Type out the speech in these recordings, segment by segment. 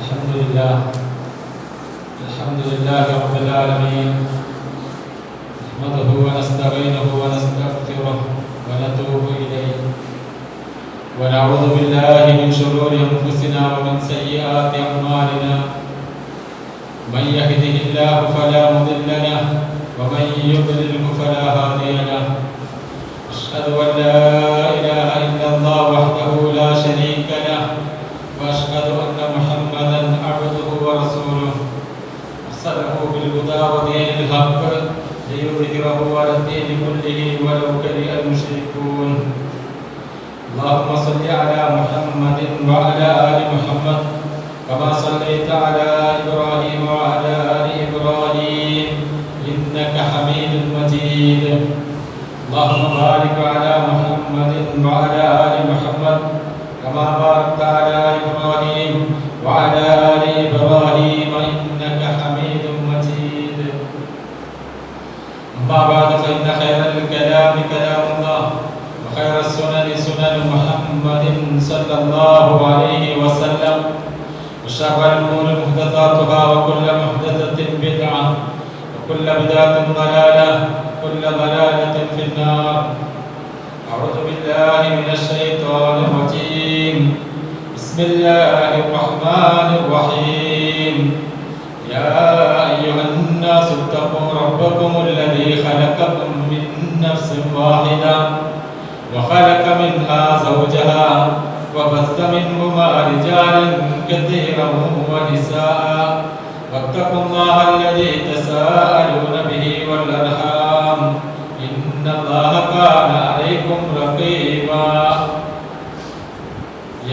الحمد لله رب العالمين نحمده ونستعينه ونستغفره ونتوب إليه ونعوذ بالله من شرور أنفسنا ومن سيئات أعمالنا من يهده الله فلا مضل له ومن يضلل فلا هادي له أشهد أن لا إله إلا الله وحده لا شريك له وأشهد أن محمدا عبده ورسوله أرسله بالهدى ودين الحق ليظهره على الدين كله ولو كره المشركون اللهم صل على محمد وعلى آل محمد كما صليت على إبراهيم وعلى آل إبراهيم إنك حميد مجيد اللهم بارك على محمد وعلى آل محمد كما باركت على إبراهيم وعلى آل إبراهيم إنك حميد مجيد أما بعد فإن خير الكلام كلام الله وخير السنن سنن محمد صلى الله عليه وسلم وشر الأمور محدثاتها وكل محدثة بدعة وكل بدعة ضلالة وكل ضلالة في النار أعوذ بالله من الشيطان الرجيم بسم الله الرحمن الرحيم يا أيها الناس اتقوا ربكم الذي خلقكم من نفس واحدة وخلق منها زوجها وبث منهما رجالا كثيرا ونساء واتقوا الله الذي تساءلون به والأرحام إن الله كان عليكم رقيبا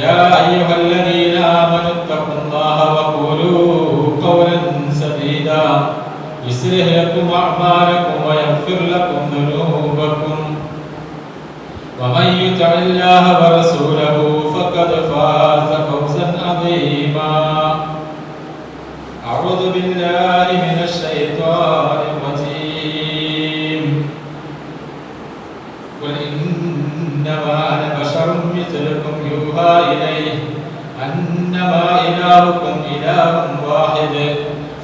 يا أيها الذين آمنوا اتقوا الله وقولوا قولا سديدا يصلح لكم أعمالكم ويغفر لكم ذنوبكم ومن يطع الله ورسوله فقد فاز فوزا عظيما أعوذ بالله من الشيطان الرجيم قل إنما أنا بشر مثلكم يوحى إلي أنما إلهكم إله واحد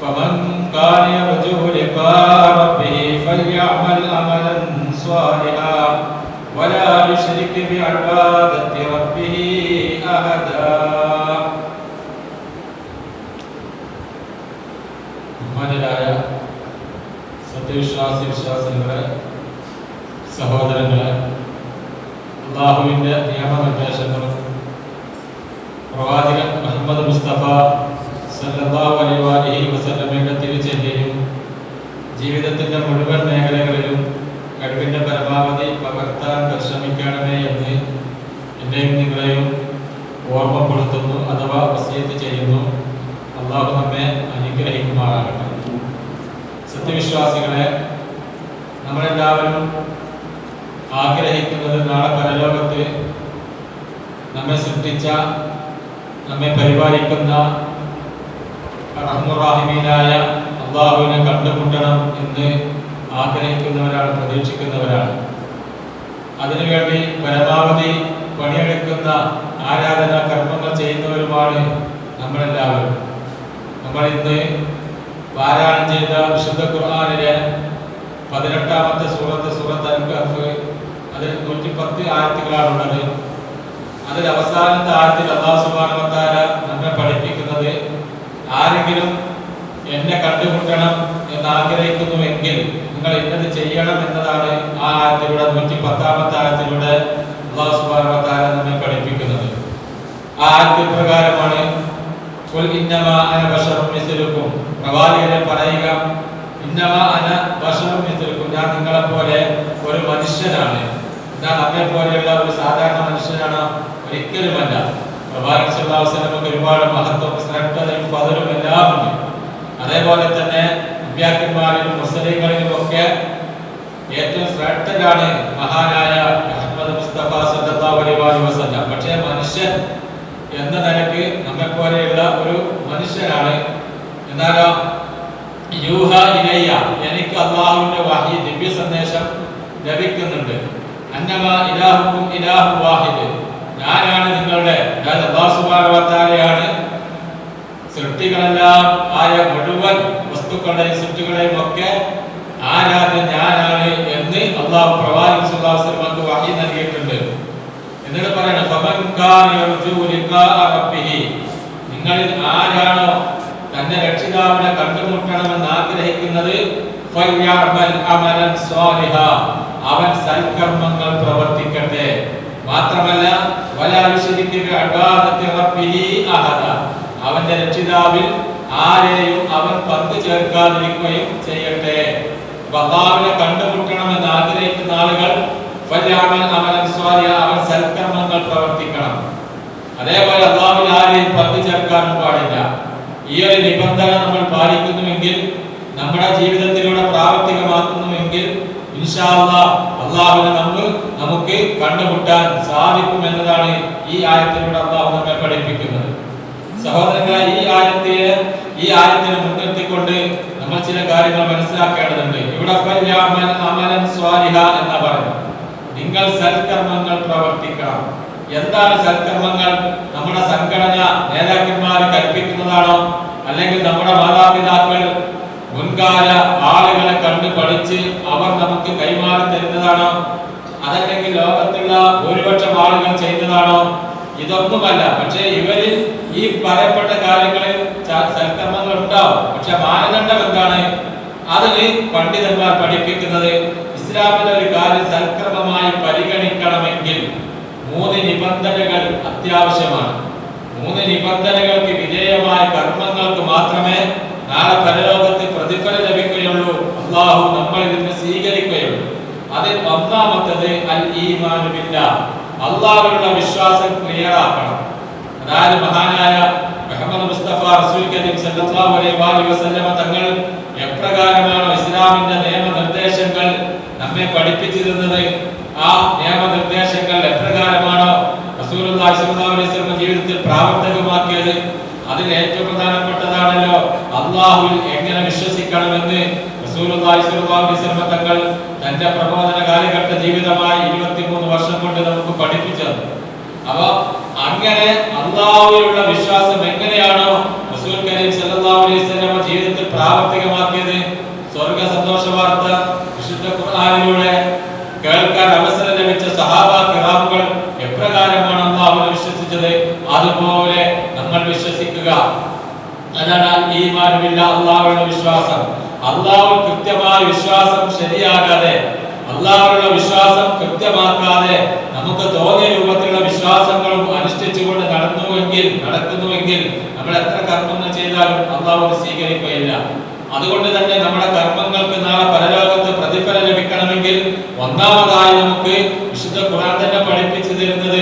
فمن كان يرجو لقاء ربه فليعمل عملا صالحا ولا يشرك بعبادة ربه أحدا ബഹുമാന്യരായ സത്യവിശ്വാസികളെ സഹോദരങ്ങളെ, അല്ലാഹുവിൻ്റെ നിയമനിർദ്ദേശങ്ങളും പ്രവാചകൻ മുഹമ്മദ് മുസ്തഫ സല്ലല്ലാഹു അലൈഹി വസല്ലമയുടെ തിരുചര്യയും ജീവിതത്തിൻ്റെ മുഴുവൻ മേഖലകളിലും കഴിവിൻ്റെ പരമാവധി പകർത്താൻ പരിശ്രമിക്കണമേ എന്ന് എന്നെയും നിങ്ങളെയും ഓർമ്മപ്പെടുത്തുന്നു അഥവാ വസിയത്ത് ചെയ്യുന്നു. അല്ലാഹു നമ്മെ അനുഗ്രഹിക്കുമാറാകട്ടെ. സത്യവിശ്വാസികളെ, നമ്മളെല്ലാവരും ആഗ്രഹിക്കുന്നത് നാളെ പരലോകത്ത് നമ്മെ സൃഷ്ടിച്ച, നമ്മെ പരിപാലിക്കുന്ന റഹ്മുറാഹിമീനായ അല്ലാഹുവിനെ കണ്ടുമുട്ടണം എന്ന് ആഗ്രഹിക്കുന്നവരാണ്, പ്രതീക്ഷിക്കുന്നവരാണ്. അതിനുവേണ്ടി പരമാവധി പണിയെടുക്കുന്ന ആരാധനാ കർമ്മങ്ങൾ ചെയ്യുന്നവരുമാണ് നമ്മളെല്ലാവരും. നമ്മൾ ഇന്ന് പാരായണം ചെയ്ത വിശുദ്ധ ഖുർആനിലെ 18ാമത്തെ സൂറത്ത് അൽ-കഹ്ഫ്, അതിൽ 110 ആയത്തുകളാണുള്ളത്. അതിൽ അവസാനത്തെ ആയത്തിൽ അല്ലാഹു സുബ്ഹാനഹു വ തആല നമ്മെ പഠിപ്പിക്കുന്നത്, ആരെങ്കിലും എന്നെ കണ്ടുമുട്ടണം എന്ന് ആഗ്രഹിക്കുന്നുവെങ്കിൽ നിങ്ങൾ ഇന്നത് ചെയ്യണം എന്നതാണ്. ആ ആയത്തിലൂടെ 110ാമത്തെ ആയത്തിലൂടെ അല്ലാഹു സുബ്ഹാനഹു വ തആല നമ്മെ പഠിപ്പിക്കുന്നത്. ആ ആയത്തിൽ പ്രകാരമാണ് ഖുൽ ഇന്നമാ അന ബശറുൻ മിസ്ലുക്കും, പ്രവാചകനെ പറയുക, ഇന്നമാ അന ബശറുൻ മിസ്ലുക്കും, ഞാൻ നിങ്ങളെപ്പോലെ ഒരു മനുഷ്യനാണ്. ഞാൻ നമ്മെ പോലെയുള്ള ഒരു സാധാരണ മനുഷ്യനാണ്? ഒരിക്കലുമല്ല. പ്രവാചകൻ സല്ലല്ലാഹു അലൈഹി വസല്ലമക്ക് ഒരുപാട് മഹത്വവും ശ്രേഷ്ഠതയും ഫദലും എല്ലാം ഉണ്ട്. അതേപോലെ തന്നെ നബിയാക്കന്മാരിലും മുസ്ലിങ്ങളിലും ഒക്കെ ഏറ്റവും ശ്രേഷ്ഠരാണ് മഹാനായ മുഹമ്മദ് മുസ്തഫ സല്ലല്ലാഹു അലൈഹി വസല്ലം. പക്ഷേ മനുഷ്യൻ എന്ന നിലയ്ക്ക് നമ്മെ പോലെയുള്ള ഒരു മനുഷ്യനാണ്. എന്നാലോ യൂഹ ഇലയ്യ, എനിക്ക് അല്ലാഹുവിന്റെ വഹി, ദിവ്യ സന്ദേശം ലഭിക്കുന്നുണ്ട്. അന്നമാ ഇലാഹുക്കും ഇലാഹു വാഹിദ്, ഞാനാണ് നിങ്ങളുടെ, അല്ലാഹു സുബ്ഹാനഹു വ തആലയാണ് സൃഷ്ടികളെല്ലാം ആയ മുഴുവൻ വസ്തുക്കളുടെയും സൃഷ്ടികളെയും ഒക്കെ ആരാധ്യൻ ഞാനാണ് എന്ന് അല്ലാഹു പ്രവാചകൻ സ്വല്ലല്ലാഹു അലൈഹി വസല്ലം വഹി നൽകിയിട്ടുണ്ട്. എന്നിട്ട് പറയണം ഫമൻ കാന യർജു ലിഖാഅ റബ്ബിഹി, നിങ്ങളിൽ ആരാണോ തന്റെ രക്ഷിതാവിനെ കണ്ടുമുട്ടണമെന്ന് ആഗ്രഹിക്കുന്നത് ഫൽയഅമൽ അമലൻ സ്വാലിഹാ, അവൻ സൽക്കർമ്മങ്ങൾ പ്രവർത്തിക്കട്ടെ. മാത്രമല്ല വലാ യുശ്രികു ബിഇബാദത്തി റബ്ബിഹി അഹദ, അവന്റെ രക്ഷിതാവിൽ ആരെയും അവൻ പങ്കു ചേർക്കാതിരിക്കുകയും ചെയ്യട്ടെ. അല്ലാഹുവിനെ കണ്ടുമുട്ടണമെന്ന് ആഗ്രഹിക്കുന്ന ആളുകൾ ഫൽയഅമൽ അമലൻ സ്വാലിഹാ, അവൻ സൽക്കർമ്മങ്ങൾ പ്രവർത്തിക്കണം. അതേപോലെ അല്ലാഹുവിൽ ആരെയും പങ്കു ചേർക്കാനും പാടില്ല. ഈ ഒരു നിബന്ധന നമ്മൾ പാലിക്കുന്നുവെങ്കിൽ, നമ്മുടെ ജീവിതത്തിലൂടെ പ്രാവർത്തികമാക്കുന്നുവെങ്കിൽ ഇൻഷാ അല്ലാഹ് അല്ലാഹുവിനെ നമുക്ക് കണ്ടുമുട്ടാൻ സാധിക്കും എന്നതാണ് ഈ ആയത്തിലൂടെ അല്ലാഹു നമ്മെ പഠിപ്പിക്കുന്നത്. സഹോദരങ്ങളെ, ഈ ആയത്തിനെ മുൻനിർത്തിക്കൊണ്ട് നമ്മൾ ചില കാര്യങ്ങൾ മനസ്സിലാക്കേണ്ടതുണ്ട്. ഇവിടെ ഫൽയഅമൽ അമലൻ സ്വാലിഹാ എന്ന് പറഞ്ഞു, നിങ്ങൾ സൽക്കർമ്മങ്ങൾ പ്രവർത്തിക്കണം. എന്താണ് സൽക്കർമ്മങ്ങൾ? നമ്മുടെ സംഘടന നേതാക്കന്മാർ കൽപ്പിക്കുന്നതാണോ, അല്ലെങ്കിൽ നമ്മുടെ മാതാപിതാക്കൾ മുൻകാല ആളുകളെ കണ്ട് പഠിച്ച് അവർ നമുക്ക് കൈമാറി തരുന്നതാണോ, അതല്ലെങ്കിൽ ലോകത്തുള്ള ഭൂരിപക്ഷം ആളുകൾ ചെയ്യുന്നതാണോ? ഇതൊന്നുമല്ല. പക്ഷേ ഇവരിൽ ഈ പറയപ്പെട്ട കാര്യങ്ങളിൽ സൽക്കർമ്മങ്ങൾ ഉണ്ടാവും. പക്ഷെ മാനദണ്ഡം എന്താണ്? അതിന് പണ്ഡിതന്മാർ പഠിപ്പിക്കുന്നത് ഇസ്ലാമിലെ ഒരു കാര്യം സൽക്കർമ്മമായി പരിഗണിക്കണമെങ്കിൽ 3 നിബന്ധനകൾ അത്യാവശ്യമാണ്. 3 നിബന്ധനകൾക്ക് വിധേയമായ കർമ്മങ്ങൾക്ക് മാത്രമേ നാളെ പരലോകത്ത് പ്രതിഫലം ലഭിക്കുകയുള്ളൂ, അല്ലാഹു നമ്മളിൽ നിന്ന് സ്വീകരിക്കുകയുള്ളൂ. അതിൽ ഒന്നാമത്തത് അൽ ഈമാനു ബില്ലാഹ്, അല്ലാഹുവിലുള്ള വിശ്വാസം ക്ലിയർ ആക്കണം. അതായത് മഹാനായ മുഹമ്മദ് മുസ്തഫ റസൂൽ കരീം സല്ലല്ലാഹു അലൈഹി വസല്ലം തങ്ങൾ എപ്രകാരമാണോ ഇസ്ലാമിന്റെ നിയമനിർദ്ദേശങ്ങൾ നമ്മെ പഠിപ്പിച്ചു തന്നത്, ആ നിയമനിർദ്ദേശങ്ങൾ എപ്രകാരമാണോ റസൂലുള്ളാഹി സ്വല്ലല്ലാഹു അലൈഹി വസല്ലം ജീവിതത്തിൽ പ്രാവർത്തികമാക്കിയത്, അതിൽ ഏറ്റവും പ്രധാനപ്പെട്ടതാണല്ലോ അല്ലാഹുവിൽ എങ്ങനെ വിശ്വസിക്കണമെന്ന് റസൂലുള്ളാഹി സ്വല്ലല്ലാഹു അലൈഹി വസല്ലം തങ്ങൾ തന്റെ പ്രബോധന കാലഘട്ട ജീവിതമായി 23 വർഷം കൊണ്ട് നമുക്ക് പഠിപ്പിച്ചത്. അപ്പോൾ അങ്ങനെ അല്ലാഹുവിലുള്ള വിശ്വാസം എങ്ങനെയാണോ റസൂൽ കരീം സല്ലല്ലാഹു അലൈഹി വസല്ലം ജീവിതത്തിൽ പ്രാവർത്തികമാക്കിയത്, സ്വർഗ്ഗ സന്തോഷ വാർത്ത വിശുദ്ധ ഖുർആനിലൂടെ കേൾക്കാൻ അവസരം ലഭിച്ച സഹാബാ കിറാമുകൾ എപ്രകാരമാണ് അല്ലാഹുവിനെ വിശ്വസിച്ചത്, അതുപോലെ നമ്മൾ വിശ്വസിക്കുക. അതാണ് ഈമാൻ ബില്ലാഹ്, അല്ലാഹുവിലുള്ള വിശ്വാസം. അല്ലാഹുവിൽ കൃത്യമായ വിശ്വാസം ശരിയാകാതെ, അല്ലാഹുവിലുള്ള വിശ്വാസം കൃത്യമാക്കാതെ നമുക്ക് തോന്നിയ രൂപത്തിലുള്ള വിശ്വാസങ്ങളും അനുഷ്ഠിച്ചുകൊണ്ട് നടക്കുന്നുവെങ്കിൽ നമ്മൾ എത്ര കർമ്മങ്ങൾ ചെയ്താലും അല്ലാഹു സ്വീകരിക്കുകയില്ല. അതുകൊണ്ട് തന്നെ നമ്മുടെ കർമ്മങ്ങൾക്ക് നാളെ പരലോകത്ത് പ്രതിഫലം ലഭിക്കണമെങ്കിൽ ഒന്നാമതായി നമുക്ക് വിശുദ്ധ ഖുർആൻ തന്നെ പഠിപ്പിച്ചു തരുന്നത്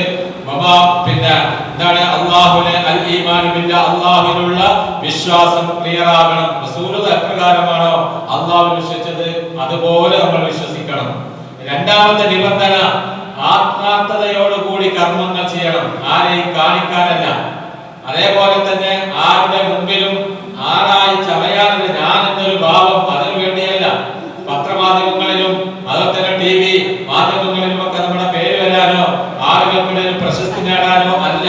എന്താണ്? അല്ലാഹുവിനെ അൽ ഈമാനു ബില്ലാഹ്, അല്ലാഹുവിലുള്ള വിശ്വാസം ക്ലിയർ ആകണം. റസൂൽ എപ്രകാരമാണോ അല്ലാഹുവിനെ വിശ്വസിച്ചത് അതുപോലെ നമ്മൾ വിശ്വസിക്കണം. രണ്ടാമത്തെ നിബന്ധന ആത്മാർത്ഥതയോടുകൂടി കർമ്മങ്ങൾ ചെയ്യണം, ആരെയും കാണിക്കാനല്ല. അതേപോലെ തന്നെ ആരുടെ മുമ്പിലും ആരായി ചമയാനുള്ള ഞാൻ എന്നൊരു ഭാവം അതിനു വേണ്ടിയല്ല. പത്രമാധ്യമങ്ങളിലും അതുപോലെ തന്നെ TV മാധ്യമങ്ങളിലും ഒക്കെ നമ്മുടെ പേര് വരാനോ ആളുകൾക്കിടയിൽ പ്രശസ്തി നേടാനോ അല്ല.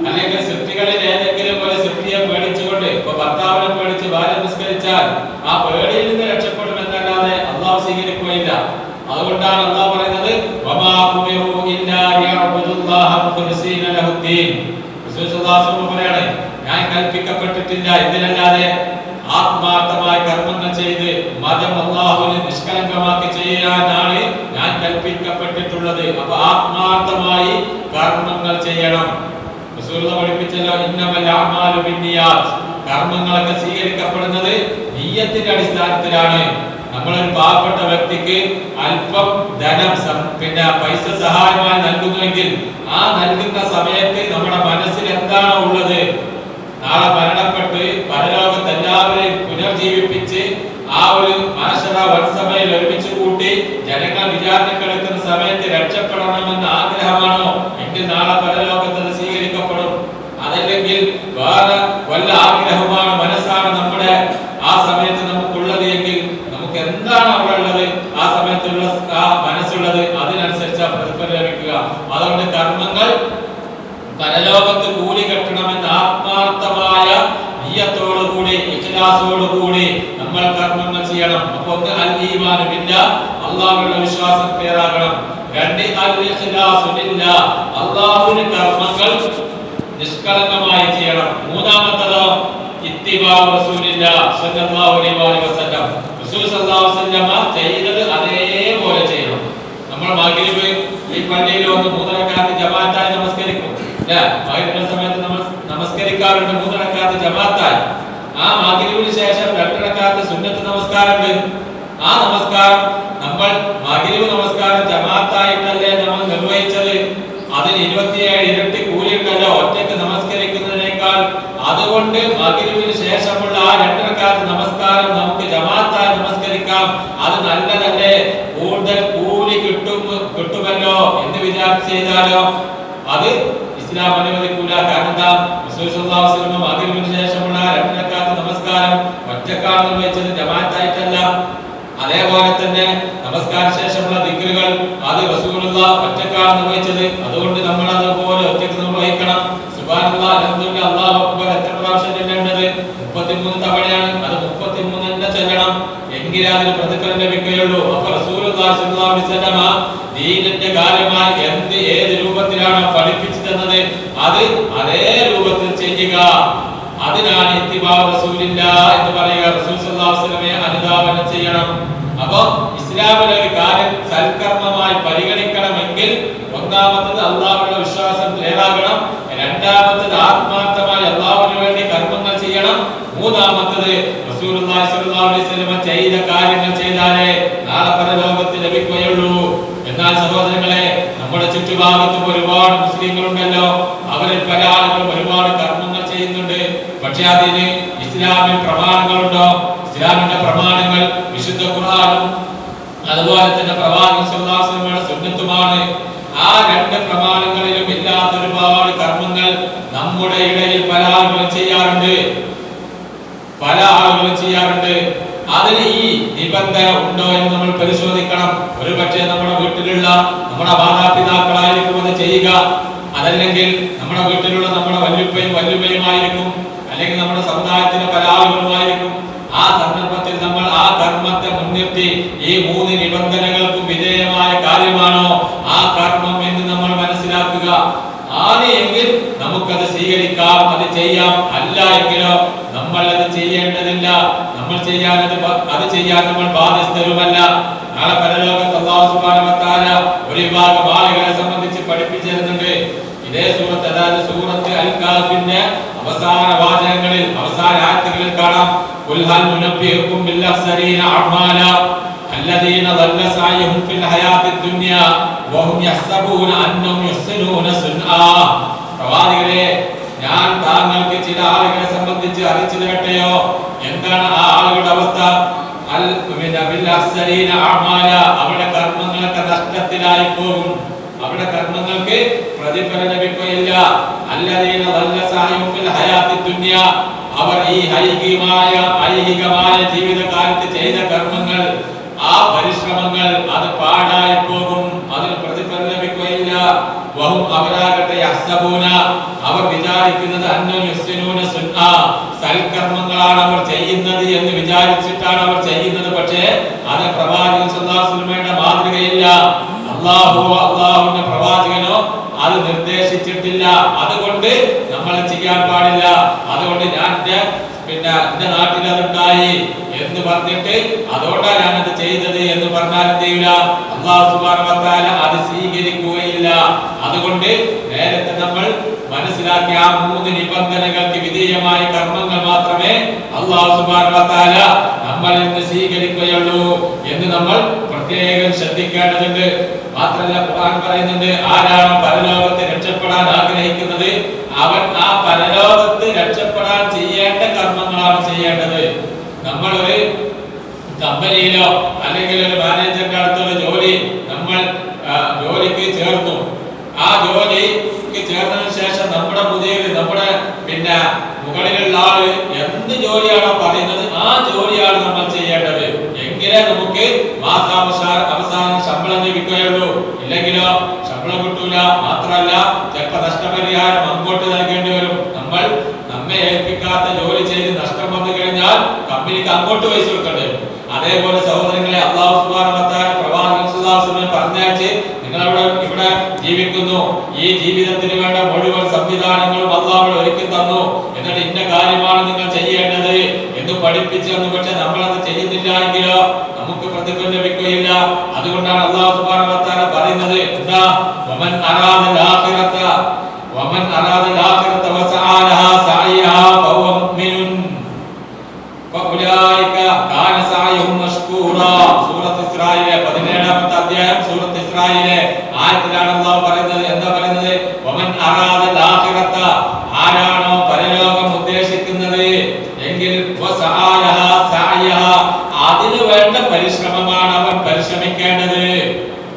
അല്ലെങ്കിൽ സൃഷ്ടികളിൽ ഏതെങ്കിലും ഒരു സൃഷ്ടിയെ പേടിച്ചുകൊണ്ട്, ഇപ്പൊ ഭർത്താവിനെ പേടിച്ച് ഭാര്യ നിസ്കരിച്ചാൽ ആ പേടിയിൽ നിന്ന് രക്ഷപ്പെടുമെന്നല്ലാതെ അല്ലാഹു സ്വീകരിക്കുകയില്ല. അതുകൊണ്ടാണ് അല്ലാഹു പറയുന്നത് വമാ ഉമിറു ഇല്ലാ ലിയഅബ്ദുല്ലാഹ മുഖ്ലിസീന ലഹുദ്ദീൻ. റസൂൽ സല്ലല്ലാഹു അലൈഹി വസല്ലം പറയാണ്, ഞാൻ കൽപ്പിക്കപ്പെട്ടിട്ടില്ല ഇതിനല്ലാതെ ആത്മാർത്ഥമായി കർമ്മങ്ങൾ ചെയ്ത് മതം അല്ലാഹുവിനെ നിഷ്കളങ്കമാക്കി ചെയ്യാനാണ് ഞാൻ കൽപ്പിക്കപ്പെട്ടിട്ടുള്ളത്. അപ്പൊ ആത്മാർത്ഥമായി കർമ്മങ്ങൾ ചെയ്യണം. റസൂൽ പഠിപ്പിച്ചല്ലോ ഇന്നമൽ അഅ്മാലു ബിന്നിയാത്ത്, കർമ്മങ്ങളൊക്കെ സ്വീകരിക്കപ്പെടുന്നത് നിയ്യത്തിന്റെ അടിസ്ഥാനത്തിലാണ്. നമ്മളൊരു പാവപ്പെട്ട വ്യക്തിക്ക് അല്പം ധനം പൈസ സഹായമായി നൽകുന്നുവെങ്കിൽ ആ നൽകുന്ന സമയത്ത് നമ്മുടെ മനസ്സിൽ എന്താണോ ഉള്ളത്, നാളെ മരണപ്പെട്ട് പരലോകത്ത് എല്ലാവരെയും പുനർജീവിപ്പിച്ച് ആ ഒരു മാശറ വൻസഭയിൽ ഒരുമിച്ച് കൂട്ടി ജനങ്ങൾ വിചാരണക്കെടുക്കുന്ന സമയത്ത് രക്ഷപ്പെടണമെന്ന ആഗ്രഹമാണോ എങ്കിൽ നാളെ പരലോകത്ത് അത് സ്വീകരിക്കപ്പെടും. അതല്ലെങ്കിൽ വേറെ വല്ല ആഗ്രഹമാണ്, മനസ്സാണ് നമ്മുടെ ആ സമയത്ത് നമുക്കുള്ളത് എങ്കിൽ നമുക്ക് എന്താണ് അവിടെ ഉള്ളത്, ആ സമയത്തുള്ള ആ മനസ്സുള്ളത്, അതിനനുസരിച്ച് പ്രതിഫലം ലഭിക്കുക. അതുകൊണ്ട് കർമ്മങ്ങൾ പരലോകത്ത് കൂലി കെട്ടണമെന്ന് ആത്മാർത്ഥമായ നിയ്യത്തോടുകൂടി ഇഖ്ലാസോടുകൂടി നമ്മൾ കർമ്മങ്ങൾ ചെയ്യണം. അപ്പോൾ ഒന്ന് അൽ ഈമാനു ബില്ലാഹ്, അല്ലാഹുവിലുള്ള വിശ്വാസം ക്ലിയർ ആകണം. രണ്ട് അൽ ഇഖ്ലാസു ബില്ലാഹ്, അല്ലാഹുവിന്റെ കർമ്മങ്ങൾ നിഷ്കളങ്കമായി ചെയ്യണം. മൂന്നാമത്തേതോ ഇത്തിബാഉ റസൂലില്ലാഹ് സ്വല്ലല്ലാഹു അലൈഹി വസല്ലം, റസൂൽ സല്ലല്ലാഹു അലൈഹി വസല്ലം ചെയ്തത് അതേപോലെ ചെയ്യണം. നമ്മൾ മഗ്രിബ് ഈ പള്ളിയിൽ വന്ന് 3 റക്അത്ത് ജമാഅത്തായി നമസ്കരിക്കും അല്ലേ? മഗ്രിബിന്റെ സമയത്ത് നമ്മൾ നമസ്കരിക്കാറുണ്ട് 3 റക്അത്ത് ജമാഅത്തായി. ആ മഗ്രിബിന് ശേഷം 2 റക്അത്ത് സുന്നത്ത് നമസ്കാരമുണ്ട്. ആ നമസ്കാരം നമ്മൾ മഗ്രിബ് നമസ്കാരം ജമാഅത്തായിട്ടല്ലേ നമ്മൾ നിർവഹിച്ചത്, അതിന് 27 ഇരട്ടി കൂലിയുണ്ടല്ലോ ഒറ്റയ്ക്ക് നമസ്കരിക്കുന്നതിനേക്കാൾ. അതുകൊണ്ട് മഗ്രിബിന് ശേഷമുള്ള ആ 2 റക്അത്ത് നമസ്കാരം നമുക്ക് ജമാഅത്തായി നമസ്കരിക്കാം. അത് നല്ലതല്ലേ, കൂടുതൽ കൂലി കിട്ടുമല്ലോ എന്ന് വിചാരിച്ച് ചെയ്താലോ അത് ഇസ്ലാം അനുവദിക്കൂല. കാരണം എന്താ, റസൂൽ സല്ലല്ലാഹു അലൈഹി വസല്ലം മഗ്രിബിന് ശേഷമുള്ള 2 റക്അത്ത് നമസ്കാരം ഒറ്റക്കാണ് നിർവഹിച്ചത്, ജമാഅത്തായിട്ടല്ല. അതേപോലെ തന്നെ നമസ്കാര ശേഷമുള്ള ദിക്റുകൾ അത് റസൂലുള്ളാഹി ഒറ്റക്കാണ് നിർവഹിച്ചത്. അതുകൊണ്ട് നമ്മൾ അതുപോലെ ഒറ്റയ്ക്ക് നിർവഹിക്കണം. സുബ്ഹാനല്ലാഹ്, അൽഹംദുലില്ലാഹ്, അല്ലാഹു അക്ബർ എത്ര പ്രാവശ്യം ചൊല്ലേണ്ടത്? 33 തവണയാണ്. അത് 33 തന്നെ ചൊല്ലണം, എങ്കിലേ അതിന് പ്രതിഫലം ലഭിക്കുകയുള്ളൂ. അപ്പോൾ റസൂലുള്ളാഹി സ്വല്ലല്ലാഹു അലൈഹി വസല്ലം ദീനിന്റെ കാര്യമായി ഏത് രൂപത്തിലാണോ പഠിപ്പിച്ചു തന്നത് അത് അതേ രൂപത്തിൽ ചെയ്യുക. അതിനാണ് ഇത്തിബാഉ റസൂലില്ലാഹ് എന്ന് പറയുക. റസൂൽ സല്ലല്ലാഹു അലൈഹി വസല്ലമയെ അനുധാവനം ചെയ്യണം. അപ്പോൾ ഇസ്ലാമിലെ ഒരു കാര്യം സൽക്കർമ്മമായി പരിഗണിക്കണമെങ്കിൽ ഒന്നാമത്തത് അല്ലാഹുവിലുള്ള വിശ്വാസം ക്ലിയറാകണം. രണ്ടാമത്തത് ആത്മാർത്ഥമായി അല്ലാഹുവിന് വേണ്ടി കർമ്മങ്ങൾ ചെയ്യണം. മൂന്നാമത്തത് റസൂലുള്ളാഹി സ്വല്ലല്ലാഹു അലൈഹി വസല്ലം ചെയ്ത കാര്യങ്ങൾ ചെയ്താലേ നാളെ പരലോകത്ത് ലഭിക്കുകയുള്ളൂ. എന്നാൽ സഹോദരങ്ങളെ, നമ്മുടെ ചുറ്റുഭാഗത്തും ഒരുപാട് മുസ്ലിങ്ങളുണ്ടല്ലോ, അവരിൽ പല ആളുകളും ഒരുപാട് കർമ്മങ്ങൾ ചെയ്യുന്നുണ്ട്. പക്ഷെ അതിന് ഇസ്ലാമിൽ പ്രമാണങ്ങളുണ്ടോ? ഇസ്ലാമിന്റെ പ്രമാണങ്ങൾ വിശുദ്ധ ഖുർആനും അതുപോലെ തന്നെ പ്രവാചകൻ സല്ലല്ലാഹു അലൈഹി വസല്ലമയുടെ സുന്നത്തുമാണ്. ആ 2 പ്രമാണങ്ങളിലും ഇല്ലാത്ത ഒരുപാട് കർമ്മങ്ങൾ നമ്മുടെ ഇടയിൽ പല ആളുകളും ചെയ്യാറുണ്ട്. അതിന് ഈ നിബന്ധന ഉണ്ടോ എന്ന് നമ്മൾ പരിശോധിക്കണം. ഒരു പക്ഷേ നമ്മുടെ വീട്ടിലുള്ള നമ്മുടെ മാതാപിതാക്കളായിരിക്കും അത് ചെയ്യുക, അതല്ലെങ്കിൽ നമ്മുടെ വീട്ടിലുള്ള നമ്മുടെ വല്യുപ്പയുമായിരിക്കും, അല്ലെങ്കിൽ നമ്മുടെ സമുദായത്തിലെ പല ആളുകളുമായിരിക്കും. ആ സന്ദർഭത്തിൽ നമ്മൾ ആ കർമ്മത്തെ മുൻനിർത്തി ഈ 3 നിബന്ധനകൾക്കും വിധേയമായ കാര്യമാണോ ആ കർമ്മം എന്ന് നമ്മൾ മനസ്സിലാക്കുക. ആണ് എങ്കിൽ നമുക്കത് സ്വീകരിക്കാം, അത് ചെയ്യാം. അല്ല എങ്കിലോ നമ്മൾ അത് ചെയ്യേണ്ടതില്ല. അത് ചെയ്യാൻ നമ്മൾ ബാധ്യസ്ഥരുമല്ല. നാളെ പരലോകത്ത് അല്ലാഹു സുബ്ഹാനഹു വ തആല ഒരു വിഭാഗം ആളുകളെ സംബന്ധിച്ച് പഠിപ്പിച്ചു തരുന്നുണ്ട്. ഇതേ സൂറത്ത്, അതായത് സൂറത്ത് അൽ കാഫിന്റെ അവസാന വാചകങ്ങളിൽ, അവസാന ആയത്തുകളിൽ കാണാം, ഖുൽ ഹൽ നുനബ്ബിഉകും ബിൽ അഖ്സരീന അഅ്മാല الذين ضل سعيهم في الحياة الدنيا وهم يحسبون أنهم يحسنون صنعا. പ്രവാചകരെ, ഞാൻ താങ്കൾക്ക് ചില ആളുകളെ സംബന്ധിച്ച് അറിയിച്ചു തരട്ടെയോ? എന്താണ് ആ ആളുകളുടെ അവസ്ഥ? അവരുടെ കർമ്മങ്ങളൊക്കെ നഷ്ടത്തിലായി പോകും, അവരുടെ കർമ്മങ്ങൾക്ക് പ്രതിഫലം ലഭിക്കുകയില്ല. അല്ലദീന ضل سعيهم في الحياة الدنيا, അവർ ഈ ഐഹികമായ ജീവിതകാലത്ത് ചെയ്ത കർമ്മങ്ങൾ, ആ പരിശ്രമങ്ങൾ അത് പാഴായി പോകും, അതിന് പ്രതിഫലം ലഭിക്കുകയില്ല. വഹും, അവരാകട്ടെ യഹ്സബൂന, അവർ വിചാരിക്കുന്നത് അന്നഹും യുഹ്സിനൂന സുൻആ, സൽക്കർമ്മങ്ങളാണ് അവർ ചെയ്യുന്നത് എന്ന് വിചാരിച്ചിട്ടാണ് അവർ ചെയ്യുന്നത്. പക്ഷേ അത് പ്രവാചകൻ സല്ലല്ലാഹു അലൈഹി വസല്ലമയുടെ മാതൃകയില്ല. അല്ലാഹുവിന്റെ പ്രവാചകനോ അത് നിർദ്ദേശിച്ചിട്ടില്ല. അതുകൊണ്ട് നമ്മൾ ചെയ്യാൻ പാടില്ല. അതുകൊണ്ട് ഞാൻ എന്റെ നാട്ടിൽ അതുണ്ടായി എന്ന് പറഞ്ഞിട്ട് അതുകൊണ്ടാണ് ഞാനത് ചെയ്തത് എന്ന് പറഞ്ഞാൽ എന്ത് ചെയ്യില്ല? അല്ലാഹു സുബ്ഹാനഹു വ തആല അത് സ്വീകരിക്കുകയില്ല. അതുകൊണ്ട് നേരത്തെ നമ്മൾ മനസ്സിലാക്കിയ ആ 3 നിബന്ധനകൾക്ക് വിധേയമായ കർമ്മങ്ങൾ മാത്രമേ അല്ലാഹു സുബ്ഹാനഹു വ തആല നമ്മളിൽ നിന്ന് സ്വീകരിക്കുകയുള്ളൂ എന്ന് നമ്മൾ പ്രത്യേകം ശ്രദ്ധിക്കേണ്ടതുണ്ട്. മാത്രമല്ല, ഖുർആൻ പറയുന്നുണ്ട്, ആരാണ് പരലോകത്ത് രക്ഷപ്പെടാൻ ആഗ്രഹിക്കുന്നത് അവൻ ആ പരലോകത്ത് രക്ഷപ്പെടാൻ ചെയ്യേണ്ട കർമ്മങ്ങളാണ് ചെയ്യേണ്ടത്. നമ്മൾ ഒരു കമ്പനിയിലോ അല്ലെങ്കിൽ ഒരു മാനേജറിന്റെ അടുത്തുള്ള ജോലി നമ്മൾ ജോലിക്ക് ചേർന്നു. ആ ജോലിക്ക് ചേർന്നതിന് ശേഷം നമ്മുടെ മുകളിലുള്ള ആള് എന്ത് ജോലിയാണോ പറയുന്നത് ആ ജോലിയാണ് നമ്മൾ ചെയ്യേണ്ടത്. എങ്കിലേ നമുക്ക് അവസാനം ശമ്പളം ലഭിക്കുകയുള്ളൂ. ഇല്ലെങ്കിലോ ശമ്പളം കിട്ടൂല. മാത്രമല്ല, ചിലപ്പോൾ നഷ്ടപരിഹാരം അങ്ങോട്ട് നൽകേണ്ടി വരും. നമ്മെ ഏൽപ്പിക്കാത്ത ജോലി ചെയ്ത് കഴിഞ്ഞാൽ കമ്പനിക്ക് അങ്ങോട്ട് പൈസ കൊടുക്കേണ്ടി വരും. അതേപോലെ സഹോദരങ്ങളെ, അല്ലാഹു സുബ്ഹാനഹു വ തആല പ്രവാചകൻ സ്വല്ലല്ലാഹു അലൈഹി വസല്ലം പറഞ്ഞയച്ച് നിങ്ങൾ ഇവിടെ ജീവിക്കുന്നു, ഈ ജീവിതത്തിന് വേണ്ട മുഴുവൻ സംവിധാനങ്ങളും അല്ലാഹു ഒരുക്കി തന്നു, എന്നിട്ട് ഇന്ന കാര്യമാണ് നിങ്ങൾ ചെയ്യേണ്ടത് എന്ന് പഠിപ്പിച്ചു തന്നു. പക്ഷെ നമ്മളത് ചെയ്യുന്നില്ല എങ്കിലോ നമുക്ക് പ്രതിഫലം ലഭിക്കുകയില്ല. അതുകൊണ്ടാണ് അല്ലാഹു സുബ്ഹാനഹു വ തആല പറയുന്നത്, എന്താ, വമൻ അറാദൽ ആഖിറത വസഅ ലഹാ സഅയഹാ ഫഹുവ മുഅ്മിനുൻ ഫഉലൈക കാന സഅയുഹും മഷ്കൂറാ. സൂറത്ത് ഇസ്രായിലെ 17ാമത്തെ അധ്യായം സൂറത്ത് ഇസ്രായിലെ ആയത്തിലാണ് അല്ലാഹു പറയുന്നത്. എന്താ പറയുന്നത്? വമൻ അറാദൽ ആഖിറത, ആരാണോ പരലോകം ഉദ്ദേശിക്കുന്നത് എങ്കിൽ വസഅ ലഹാ സഅയഹാ, അതിനു വേണ്ട പരിശ്രമമാണ് അവൻ പരിശ്രമിക്കേണ്ടത്.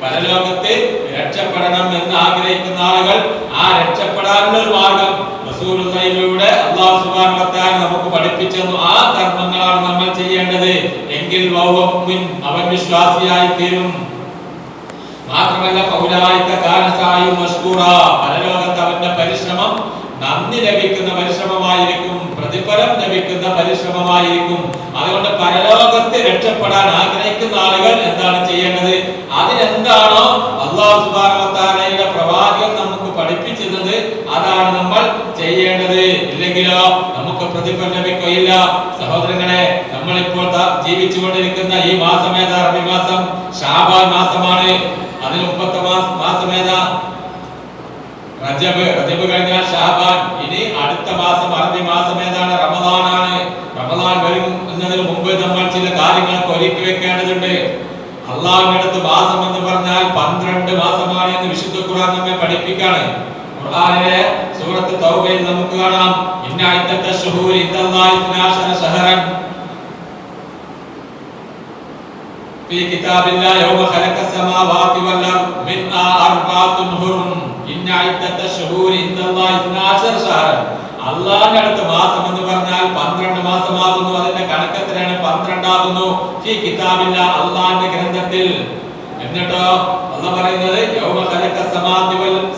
പരലോകത്തെ രക്ഷപ്പെടണം എന്ന് ആഗ്രഹിക്കുന്ന ആളുകൾ ആ രക്ഷപ്പെടാനുള്ള ഒരു മാർഗം റസൂലുള്ളാഹിയിലൂടെ അല്ലാഹു സുബ്ഹാനഹു വ തആല നമുക്ക് പഠിപ്പിച്ചു തന്നു. ആ കർമ്മങ്ങളാണ് നമ്മൾ ചെയ്യേണ്ടത്. എങ്കിൽ അവൻ വിശ്വാസിയായി തീരും. മാത്രമല്ല ഫൗലായിക കാന സഅയും മഷ്കൂറാ, പരലോകത്ത് അവന്റെ പരിശ്രമം നന്ദി ലഭിക്കുന്ന പരിശ്രമമായിരിക്കും, പ്രതിഫലം ലഭിക്കുന്ന പരിശ്രമമായിരിക്കും. അതുകൊണ്ട് പരലോകത്തെ രക്ഷപ്പെടാൻ ആഗ്രഹിക്കുന്ന ആളുകൾ എന്താണ് ചെയ്യേണ്ടത്? അതിനെന്താണോ അല്ലാഹു സുബ്ഹാനഹു വ തആലയുടെ പ്രവാചകൻ നമുക്ക് പഠിപ്പിച്ചിരുന്നത് അതാണ് നമ്മൾ ചെയ്യേണ്ടത്. ഇല്ലെങ്കിലോ നമുക്ക് പ്രതിഫലം ലഭിക്കുകയില്ല. സഹോദരങ്ങളെ, നമ്മളിപ്പോൾ ജീവിച്ചുകൊണ്ടിരിക്കുന്ന ഈ മാസം ഏതാ? അറബി മാസം ശഅബാൻ മാസമാണ്. അതിന് മുമ്പത്തെ മാസം ഏതാ? റജബ്. റജബ് കഴിഞ്ഞാൽ ഷഅബാൻ. ഇനി അടുത്ത മാസം അറബി മാസം ഏതാണ്? റമദാനാണ്. റമദാൻ വരുന്നതിന് മുമ്പ് നമ്മൾ ചില കാര്യങ്ങൾക്ക് ഒരുക്കി വെക്കേണ്ടതുണ്ട്. അള്ളാഹുവിന്റെ അടുത്ത് മാസം എന്ന് പറഞ്ഞാൽ 12 മാസമാണ് എന്ന് വിശുദ്ധ ഖുർആൻ നമ്മെ പഠിപ്പിക്കാണ്. ഖുർആനിലെ സൂറത്ത് തൗബയിൽ നമുക്ക് കാണാം, ഇന്ന ഇദ്ദത്ത ശുഹൂരി ഇൻദല്ലാഹി 12 ശഹറൻ ഫീ കിതാബില്ലാഹി യൗമ ഖലഖസ് സമാവാതി വൽ അർദ് മിൻഹാ അർബഅത്തുൻ ഹുറും ഇന്ന ഇദ്ദത്ത ശുഹൂരി ഇൻദല്ലാഹി 12 ശഹറൻ. അല്ലാഹുവിന്റെ അടുത്ത് മാസം എന്ന് പറഞ്ഞാൽ 12 മാസമാകുന്നു. അതിന്റെ കണക്കെത്രയാണ്? 12 ആകുന്നു. ഫീ കിതാബില്ലാഹി, അല്ലാഹുവിന്റെ ഗ്രന്ഥത്തിൽ. എന്നിട്ടോ അല്ലാഹു പറയുന്നത് യൗമ ഖലഖസ്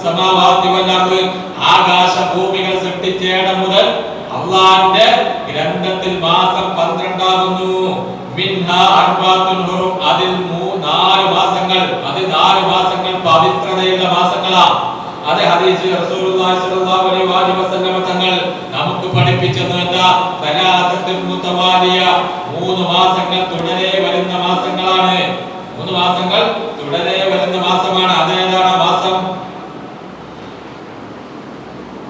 സമാവാതി വൽ അർദ്, ആകാശ ഭൂമികൾ സൃഷ്ടിച്ചേട മുതൽ അല്ലാഹുവിന്റെ ഗ്രന്ഥത്തിൽ മാസം 12 ആകുന്നു. മിൻഹാ അർബഅത്തുൻ ഹുറും, അതിൽ 4 മാസങ്ങൾ, അത് 4 മാസങ്ങൾ പവിത്രതയുള്ള മാസങ്ങളാണ്. അത് ഹദീസിൽ റസൂലുള്ളാഹി സ്വല്ലല്ലാഹു അലൈഹി വസല്ലം തങ്ങൾ നമുക്ക് പഠിപ്പിച്ചു തന്നു. എന്താ? സലാസത്തുൽ മുതവാലിയ, 3 മാസങ്ങൾ തുടരെ വരുന്ന മാസങ്ങളാണ്. 3 മാസങ്ങൾ തുടരെ വരുന്ന മാസമാണ്. അതേതാണ് മാസം?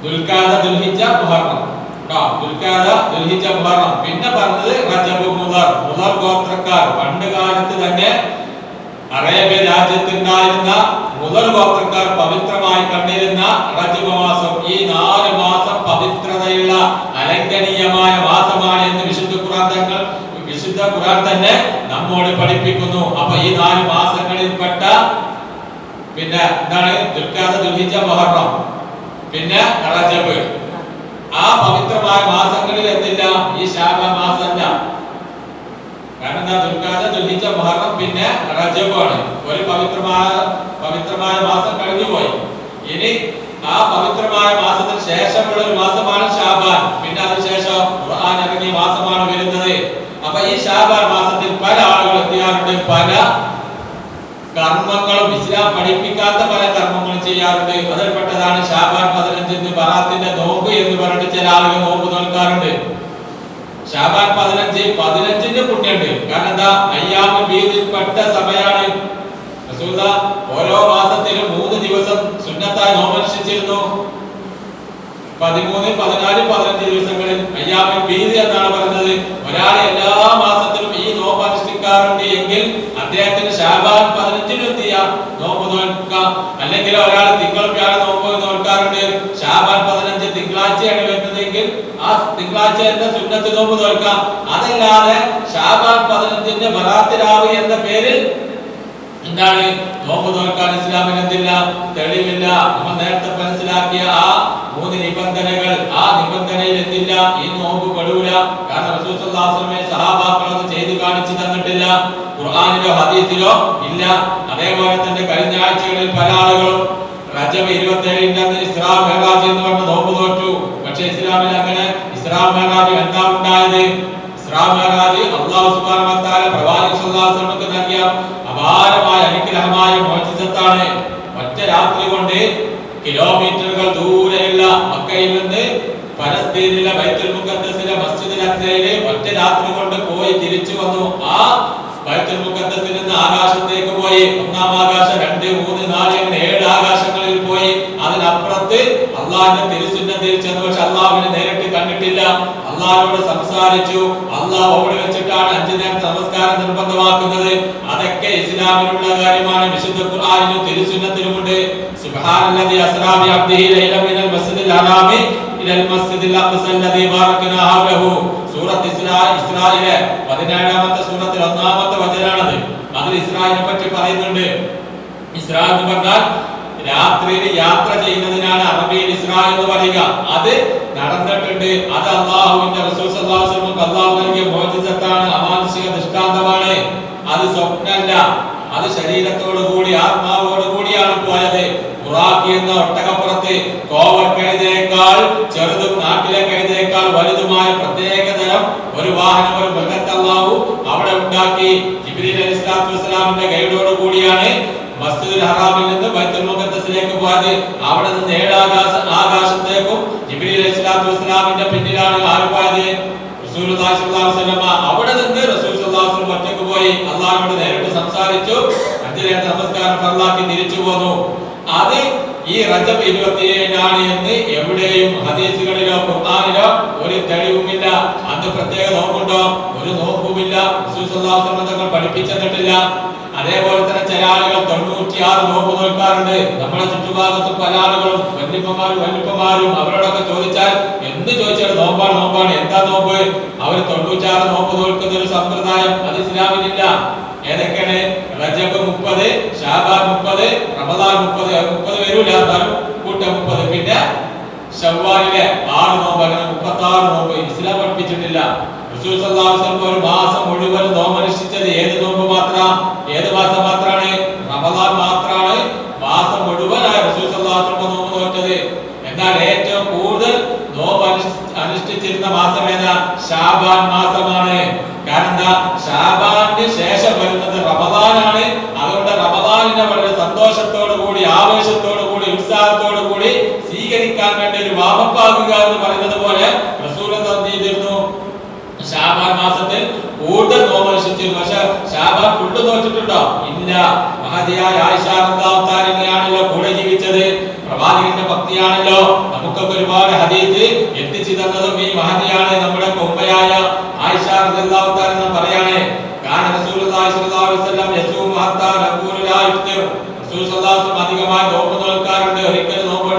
ദുൽഖഅദ, ദുൽഹിജ്ജ, മുഹറം. ദുൽഖഅദ, ദുൽഹിജ്ജ, മുഹറം. പിന്നെ പറഞ്ഞത് റജബ്, മുദർ. മുദർ ഗോത്രക്കാർ പണ്ട് കാലത്ത് തന്നെ അറേബ്യ രാജ്യത്തുണ്ടായിരുന്ന മുദർ ഗോത്രക്കാർ പവിത്രമായി കണ്ടിരുന്ന റജബ് മാസം. ഈ 4 മാസം പവിത്രതയുള്ള അലംഘനീയമായ മാസമാണ് എന്ന് വിശുദ്ധ ഖുർആൻ തന്നെ നമ്മോട് പഠിപ്പിക്കുന്നു. അപ്പൊ ഈ 4 മാസങ്ങളിൽപ്പെട്ട പിന്നെ എന്താണ്? ദുൽഖഅദ, ദുൽഹിജ്ജ, മുഹറം, പിന്നെ റജബ്. ആ പവിത്രമായ മാസങ്ങളിൽ എന്തില്ല? ഈ ശഅബാൻ മാസമല്ല. കാരണം എന്താ? ദുൽഖഅദ, ദുൽഹിജ്ജ, മുഹറം, പിന്നെ റജബാണ്. ഒരു പവിത്രമായ മാസം കഴിഞ്ഞുപോയി. ഇനി ആ പവിത്രമായ മാസത്തിന് ശേഷമുള്ള ഒരു മാസമാണ് ശഅബാൻ. പിന്നെ അതിനുശേഷം ഖുർആൻ ഇറങ്ങിയ മാസമാണ് വരുന്നത്. അപ്പൊ ഈ ശഅബാൻ മാസത്തിൽ പല ആളുകൾ എത്തിയാറുണ്ട്, പല കർമ്മങ്ങളും ഇസ്ലാം പഠിപ്പിക്കാത്ത പല കർമ്മങ്ങളും ചെയ്യാറുണ്ട്. അതിൽപ്പെട്ടതാണ് ശഅബാൻ 15 ബറാത്തിന്റെ നോമ്പ് എന്ന് പറഞ്ഞിട്ട് ചില ആളുകൾ നോമ്പ് നോൽക്കാറുണ്ട്. ശഅബാൻ 15 പുണ്യമുണ്ട്. കാരണം എന്താ? അയ്യാമുൽ ബീദിൽപ്പെട്ട സമയമാണ്. റസൂലുള്ളാഹി ഓരോ മാസത്തിലും 3 ദിവസം സുന്നത്തായി നോമ്പനുഷ്ഠിച്ചിരുന്നു. 13, 14, 15 ദിവസങ്ങളിൽ അയ്യാമുൽ ബീദ് എന്നാണ് പറയുന്നത്. ഒരാൾ എല്ലാ മാസത്തിലും ഈ നോമ്പ് അനുഷ്ഠിക്കാറുണ്ട് എങ്കിൽ അദ്ദേഹത്തിന് ശഅബാൻ 15 എത്തിയ നോമ്പ് നോൽക്കാം. അല്ലെങ്കിൽ ഒരാൾ തിങ്കൾ വ്യാഴം നോമ്പ് നോൽക്കാറുണ്ട്, ശഅബാൻ 15 തിങ്കളാഴ്ചയാണ് വരുന്നതെങ്കിൽ ആ തിങ്കളാഴ്ച എന്ന സുന്നത്ത് നോമ്പ് നോൽക്കാം. അതല്ലാതെ ശഅബാൻ 15 ബറാത്ത് രാവ് എന്ന പേരിൽ എന്താണ് നോമ്പ് നോൽക്കാൻ ഇസ്ലാമിന് എന്തില്ല? തെളിവില്ല. നമ്മൾ നേരത്തെ മനസ്സിലാക്കിയ ആ 3 നിബന്ധനകൾ, ആ നിബന്ധനയിൽ എന്തില്ല? ഈ നോമ്പ് പെടൂല. കാരണം റസൂൽ സല്ലല്ലാഹു അലൈഹി വസല്ലം സഹാബാക്കൾ അത് ചെയ്തു കാണിച്ചു തന്നിട്ടില്ല, ഖുർആനിലോ ഹദീസിലോ ഇല്ല. അതേപോലെ തന്നെ കഴിഞ്ഞ ആഴ്ചകളിൽ പല ആളുകളും റജബ് 27 അന്ന് ഇസ്രാ മിഅ്റാജ് എന്ന് പറഞ്ഞ നോമ്പ് നോറ്റു. പക്ഷേ ഇസ്ലാമിൽ അങ്ങനെ ഇസ്രാ മിഅ്റാജ് എന്താ ഉണ്ടായത്? ഇസ്രാ ഇസ്രാ മിഅ്റാജ് അല്ലാഹു സുബ്ഹാനഹു വ തആല പ്രവാചകൻ സല്ലല്ലാഹു അലൈഹി വസല്ലമക്ക് നൽകിയ അപാരമായ അനുഗ്രഹമായ മുഅ്ജിസത്താണ്. ഒറ്റ രാത്രി കൊണ്ട് കിലോമീറ്ററുകൾ ദൂരെയുള്ള മക്കയിൽ നിന്ന് ഫലസ്തീനിലെ ബൈത്തുൽ മുഖദ്ദസിലെ മസ്ജിദുൽ അഖ്സയിൽ ഒറ്റ രാത്രി കൊണ്ട് പോയി തിരിച്ചു വന്നു. ആ ബൈത്തുൽ മുഖദ്ദസിൽ നിന്ന് ആകാശത്തേക്ക് പോയി. ഒന്നാം ആകാശം, 2, 3, 4 അങ്ങനെ 7 ആകാശങ്ങളിൽ പോയി. അതിനപ്പുറത്ത് അള്ളാഹിന്റെ തിരുസുന്നത്തിൽ ചെന്നു. പക്ഷെ അള്ളാഹുവിനെ നേരിട്ട് കണ്ടിട്ടില്ല. അള്ളാഹിനോട് സംസാരിച്ചു. അള്ളാഹു അവിടെ വെച്ചിട്ടാണ് 5 നേരത്തെ നമസ്കാരം നിർബന്ധമാക്കുന്നത്. അതൊക്കെ ഇസ്ലാമിലുള്ള കാര്യമാണ്. വിശുദ്ധ ഖുർആനിലും തിരുസുന്നത്തിലുമുണ്ട്. സുബ്ഹാനല്ലദി അസ്റാ ബി അബ്ദിഹി ലൈലൻ മിനൽ മസ്ജിദിൽ ഹറാമി ഇലൽ മസ്ജിദിൽ അഖ്സ അല്ലദി ബാറക്നാ ഹൗലഹു. സൂറത്ത് ഇസ്രായിലെ 17ാമത്തെ സൂറത്തിൽ 1ാമത്തെ വചനാണത്. അതിൽ ഇസ്രായിലിനെ പറ്റി പറയുന്നുണ്ട്. ഇസ്രാ എന്ന് പറഞ്ഞാൽ രാത്രിയിൽ യാത്ര ചെയ്യുന്നതിനാണ് അറബിയിൽ ഇസ്രാ എന്ന് പറയുക. അത് നടന്നിട്ടുണ്ട്. അത് അല്ലാഹുവിന്റെ റസൂൽ സല്ലല്ലാഹു അലൈഹി വസല്ലം അല്ലാഹു നൽകിയ മുഅ്ജിസത്താണ്, അമാനുഷിക ദൃഷ്ടാന്തമാണ്. അത് സ്വപ്നമല്ല. അത് ശരീരത്തോടു കൂടി ആത്മാവോട് കൂടിയാണ് പോയത്. ഖുറാഖി എന്ന ഒട്ടകപ്പുറത്ത് കോവർ കഴുതയേക്കാൾ ചെറുതും നാട്ടിലെ കഴുതയേക്കാൾ വലുതുമായ പ്രത്യേകതരം ഒരു വാഹനം, ഒരു മൃഗത്തെ അല്ലാഹു അവിടെ ഉണ്ടാക്കി. ജിബ്രീൽ അലൈഹിസ്സലാത്തു വസ്സലാമിന്റെ ഗൈഡോട് കൂടിയാണ് മസ്ജിദുൽ ഹറാമിൽ നിന്ന് ബൈത്തുൽ മുഖദ്ദസിലേക്ക് പോയത്. അവിടെ നിന്ന് 7 ആകാശത്തേക്കും ജിബ്രീൽ അലൈഹിസ്സലാത്തു വസ്സലാമിന്റെ പിന്നിലാണ് ആര് പോയത്? റസൂലുള്ളാഹി സ്വല്ലല്ലാഹു അലൈഹി വസല്ലം. അവിടെ നിന്ന് റസൂൽ സ്വല്ലല്ലാഹു അലൈഹി വസല്ലം ഒറ്റയ്ക്ക് പോയി അല്ലാഹുവോട് നേരിട്ട് സംസാരിച്ചു. 5 നേരത്തെ നമസ്കാരം ഫർളാക്കി തിരിച്ചു പോന്നു. അത് ഈ റജബ് 27 എന്ന് എവിടെയും ഹദീസുകളിലോ ഖുർആനിലോ ഒരു തെളിവുമില്ല. അന്ന് പ്രത്യേക നോമ്പുണ്ടോ? ഒരു നോമ്പുമില്ല. റസൂൽ സ്വല്ലല്ലാഹു അലൈഹി വസല്ലം തങ്ങൾ പഠിപ്പിച്ചിട്ടില്ല. അതേപോലെ തന്നെ ചില ആളുകൾ 96 നോമ്പ് നോൽക്കാറുണ്ട്. നമ്മുടെ ചുറ്റുഭാഗത്തും പല ആളുകളും വല്യപ്പന്മാരും അവരോടൊക്കെ ചോദിച്ചാൽ എന്ത് ചോദിച്ചാലും നോമ്പാണ്. എന്താ നോമ്പ്? അവർ 96 നോമ്പ് നോൽക്കുന്ന ഒരു സമ്പ്രദായം അത് ഇസ്ലാമിലില്ല. ഏതൊക്കെയാണ്? റജബ് 30, ശഅബാൻ 30, റമദാൻ 30 വരൂല, എന്നാലും കൂട്ടം 30. പിന്നെ ശവ്വാലിലെ 6 നോമ്പ്, അങ്ങനെ 36 നോമ്പ് ഇസ്ലാം പഠിപ്പിച്ചിട്ടില്ല. റസൂൽ സല്ലല്ലാഹു അലൈഹി വസല്ലം ഒരു മാസം മുഴുവൻ നോമ്പനുഷ്ഠിച്ചത് ഏത് നോമ്പ് മാത്രം? ഏത് മാസം മാത്രമാണ്? റമദാൻ മാത്രമാണ് മാസം മുഴുവനായി റസൂൽ സല്ലല്ലാഹു അലൈഹി വസല്ലം നോമ്പ് നോറ്റത്. എന്നാൽ ഏറ്റവും കൂടുതൽ നോമ്പ് അനുഷ്ഠിച്ചിരുന്ന മാസം ഏതാ? ശഅബാൻ മാസമാണ്. കാരണം എന്താ? ശഅബാനിന് ശേഷം വരുന്നത് റമദാനാണ്. അതുകൊണ്ട് റമദാനിനെ വളരെ സന്തോഷത്തോടു കൂടി, ആവേശത്തോടു കൂടി, ഉത്സാഹത്തോടു കൂടി സ്വീകരിക്കാൻ വേണ്ടി ഒരു വാമപ്പാകുക എന്ന് പറയുന്നത് പോലെ റസൂൽ എന്ത് ചെയ്തിരുന്നു? ശഅബാൻ മാസത്തിൽ കൂടുതൽ നോമ്പ് അനുഷ്ഠിച്ചിരുന്നു. പക്ഷെ ശഅബാൻ ഫുള്ള് നോറ്റിട്ടുണ്ടോ? ഇല്ല. മഹദിയായ ആയിഷ റളിയല്ലാഹു തആലയാണല്ലോ കൂടെ ജീവിച്ചത്. പ്രവാചകന്റെ ഭക്തിയാണല്ലോ നമുക്കൊക്കെ ഒരുപാട് ഹദീസ് എത്തിച്ചു തന്നതും ഈ മഹദിയാണ്. നമ്മുടെ ഉമ്മയായ ആയിഷ റളിയല്ലാഹു തആല പറയാണ്, കാന റസൂലുള്ളാഹി സ്വല്ലല്ലാഹു അലൈഹി വസല്ലം യസൂമു ഹത്താ നഖൂലു ലാ യഫ്തിർ. റസൂൽ സ്വല്ലല്ലാഹു അലൈഹി വസല്ലം അധികമായി നോമ്പ് നോൽക്കാറുണ്ട്. ഒരിക്കലും നോമ്പ്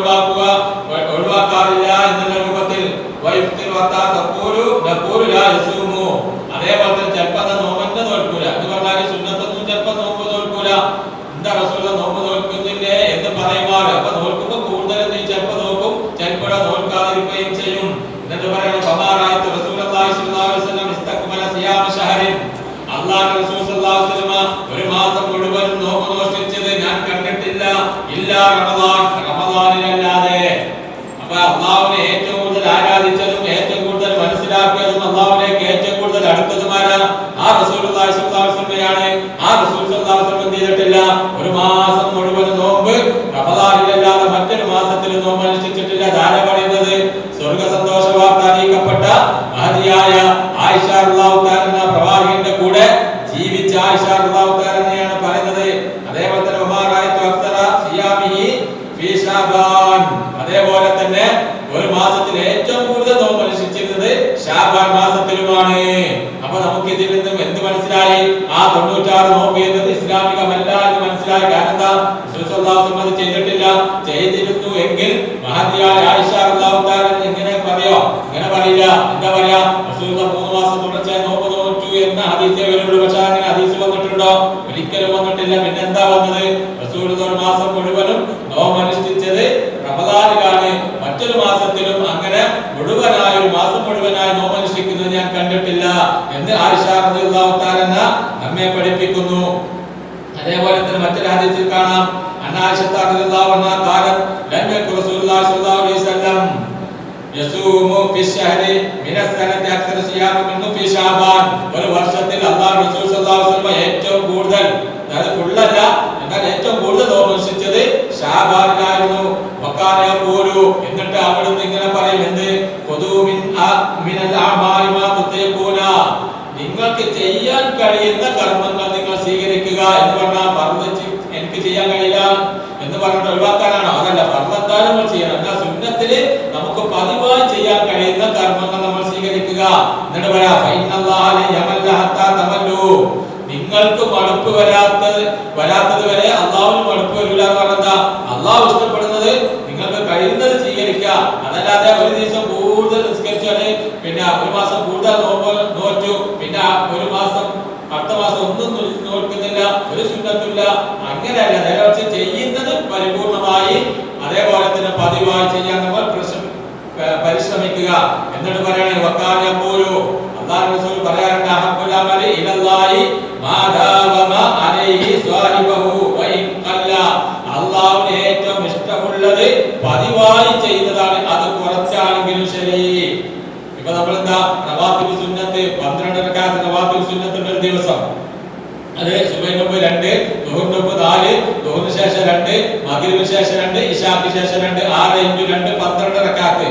ഒഴിവാക്കാറില്ല എന്നുള്ള രൂപത്തിൽ. വയഫ്തിർ ഹത്താ നഖൂലു ലാ യസൂമു. അതേപോലെ തന്നെ ചിലപ്പോൾ നോമ്പന്നെ നോൽക്കൂല എന്ന് പറഞ്ഞാൽ സുന്നത്തൊന്നും ചിലപ്പോൾ നോമ്പ് നോൽക്കൂല. എന്താ റസൂൽ നോമ്പ് നോൽക്കുന്നില്ലേ എന്ന് പറയുമാറ്. അപ്പൊ നോൽക്കുമ്പോ കൂടുതൽ ചിലപ്പോൾ നോക്കും, ചിലപ്പോൾ നോൽക്കാതിരിക്കുകയും ചെയ്യും. എന്നിട്ട് പറയണം, ഫമാറായത്തു റസൂലുള്ളാഹി സ്വല്ലല്ലാഹു അലൈഹി വസല്ലം ഇസ്തഖ്ബല സിയാമ ശഹരിൻ. അല്ലാഹുവിന്റെ റസൂൽ സ്വല്ലല്ലാഹു അലൈഹി വസല്ലം ഒരു മാസം മുഴുവൻ നോമ്പ് നോൽപ്പിച്ചത് ഞാൻ കണ്ടിട്ടില്ല. ഇല്ലാ റമദാനിലല്ലാതെ. അപ്പൊ അല്ലാഹുവിനെ ഏറ്റവും കൂടുതൽ ആരാധിച്ചതും ഏറ്റവും കൂടുതൽ മനസ്സിലാക്കിയതും അല്ലാഹുവിലേക്ക് ഏറ്റവും കൂടുതൽ അടുത്തതുമാരാ ആ റസൂലുള്ളാഹി സ്വല്ലല്ലാഹു അലൈഹി വസല്ലമയാണ്. ആ റസൂൽ സ്വല്ലല്ലാഹു അലൈഹി വസല്ലം ചെയ്തിട്ടില്ല. ഒരു മാസം മുഴുവൻ നോമ്പ് റമദാനിലല്ലാതെ മറ്റൊരു മാസത്തിൽ നോമ്പ് അനുഷ്ഠിച്ചിട്ടില്ല. ധാര പറയുന്നത് സ്വർഗ സന്തോഷ വാർത്ത അറിയിക്കപ്പെട്ട മഹദിയായ ആയിഷ റളിയല്ലാഹു തആല പ്രവാചകന്റെ കൂടെ ജീവിച്ച ആയിഷ റളിയല്ലാഹു തആലയാണ് പറയുന്നത്. അതേപോലെ തന്നെ ഉമാറായത്തു അക്സറ സിയാമിഹി ഫീ ശഅബാൻ. അതേപോലെ തന്നെ ഒരു മാസത്തിൽ ഏറ്റവും കൂടുതൽ നോമ്പ് അനുഷ്ഠിച്ചിരുന്നത് ശഅബാൻ മാസത്തിലുമാണ്. അപ്പൊ നമുക്ക് ഇതിൽ നിന്നും എന്ത് മനസ്സിലായി? ആ 96 നോമ്പ് എന്നത് ഇസ്ലാമികമല്ല എന്ന് മനസ്സിലായി. കാരണം എന്താ? റസൂൽ സല്ലല്ലാഹു അലൈഹി വസല്ലം ചെയ്തിട്ടില്ല. ചെയ്തിരുന്നു എങ്കിൽ മഹദിയായ ആയിഷ റളിയല്ലാഹു തആല ഇങ്ങനെ പറയോ? ഇങ്ങനെ പറയില്ല. എന്താ പറയാ? റസൂൽ 3 മാസം തുടർച്ചയായി നോമ്പ് നോറ്റു എന്ന ഹദീസേ വരുള്ളൂ. പക്ഷെ അങ്ങനെ ഹദീസ് വന്നിട്ടുണ്ടോ? ഒരിക്കലും വന്നിട്ടില്ല. പിന്നെ എന്താ വന്നത്? റസൂൽ ഒരു മാസം മുഴുവനും നോമ്പ് അനുഷ്ഠിച്ചത് റമദാനിലാണ്. മറ്റൊരു മാസത്തിലും അങ്ങനെ മുഴുവനായി ഒരു മാസം മുഴുവനായി നോമ്പ് അനുഷ്ഠിക്കുന്നത് ഞാൻ കണ്ടിട്ടില്ല എന്ന് ആയിഷ റളിയല്ലാഹു തആല നമ്മെ പഠിപ്പിക്കുന്നു. അതേപോലെ തന്നെ മറ്റൊരു ഹദീസിൽ കാണാം, അന്നായിഷ റളിയല്ലാഹു അൻഹാ ഖാലത് ലം യകുൻ റസൂലുള്ളാഹി സ്വല്ലല്ലാഹു അലൈഹി വസല്ലം യസൂമു ഫിശ്ശഹരി മിനസ്സനതി അക്സറ സിയാമു മിന്നു ഫി ശഅബാൻ. ഒരു വർഷത്തിൽ അല്ലാഹു റസൂൽ സ്വല്ലല്ലാഹു അലൈഹി വസല്ലം ഏറ്റവും കൂടുതൽ, അതായത് ഫുള്ളല്ല, എന്നാൽ ഏറ്റവും കൂടുതൽ നോമ്പനുഷ്ഠിച്ചത് ശഅബാനിലായിരുന്നു. വകാന യഖൂലു, എന്നിട്ട് അവിടുന്ന് ഇങ്ങനെ പറയും, എന്ത്? ഖുദൂ മിനൽ അഅമാലി മാ തുതീഖൂന, നിങ്ങൾക്ക് ചെയ്യാൻ കഴിയുന്ന കർമ്മങ്ങൾ നിങ്ങൾ സ്വീകരിക്കുക എന്ന് പറഞ്ഞാൽ ഫർദ് എനിക്ക് ചെയ്യാൻ കഴിയില്ല എന്ന് പറഞ്ഞിട്ട് ഒഴിവാക്കാനാണോ? അതല്ല, ഫർദ് എന്തായാലും നമ്മൾ ചെയ്യണം. എന്നാൽ സുന്നത്തില് നമുക്ക് പതിവായി ചെയ്യാൻ കഴിയുന്ന കർമ്മങ്ങൾ നമ്മൾ സ്വീകരിക്കുക. എന്നിട്ട് പറയാം, ഫഇന്നല്ലാഹ ല യമല്ല ഹത്താ തമല്ലു, നിങ്ങൾക്ക് മടുപ്പ് വരാത്തത് വരെ അള്ളാഹുവിന് മടുപ്പ് വരില്ല എന്ന് പറഞ്ഞാൽ അള്ളാഹു ഇഷ്ടപ്പെടുന്നത് നിങ്ങൾക്ക് കഴിയുന്നത് സ്വീകരിക്കുക. അതല്ലാതെ ഒരു ദിവസം കൂടുതൽ നിസ്കരിച്ചാല് പിന്നെ ഒരു മാസം കൂടുതൽ നോറ്റു, പിന്നെ ഒരു മാസം അടുത്ത മാസം ഒന്നും നോക്കുന്നില്ല, ഒരു സുന്നത്തുമില്ല, അങ്ങനെയല്ല. നേരെ ചെയ്യുന്നത് പരിപൂർണമായി അതേപോലെ തന്നെ പതിവായി ചെയ്യാൻ നമ്മൾ പരിശ്രമിക്കുക. എന്നിട്ട് പറയണേ, വക്കാന യഖൂലു, അല്ലാഹു റസൂൽ പറയാറുണ്ട്, അഹബ്ബുൽ അമലി ഇലല്ലാഹി മാ ദാവമ അലൈഹി സ്വാഹിബഹു വഇൻ ഖല്ല, അല്ലാഹുവിന് ഏറ്റവും ഇഷ്ടമുള്ളത് പതിവായി ചെയ്യുന്നതാണ്, അത് കുറച്ചാണെങ്കിലും ശരി. ഇപ്പൊ നമ്മൾ എന്താ നവാഫിൽ സുന്നത്ത് 12 റക്അത്ത് നവാഫിൽ സുന്നത്ത് ഒരു ദിവസം, അത് സുബഹിന് മുമ്പ് 2, ദുഹറിന് മുമ്പ് 4, ദുഹറിന് ശേഷം 2, മഗ്രിബിന് ശേഷം 2, ഇശാക്ക് ശേഷം 2, 6 × 2 12 റക്അത്ത്.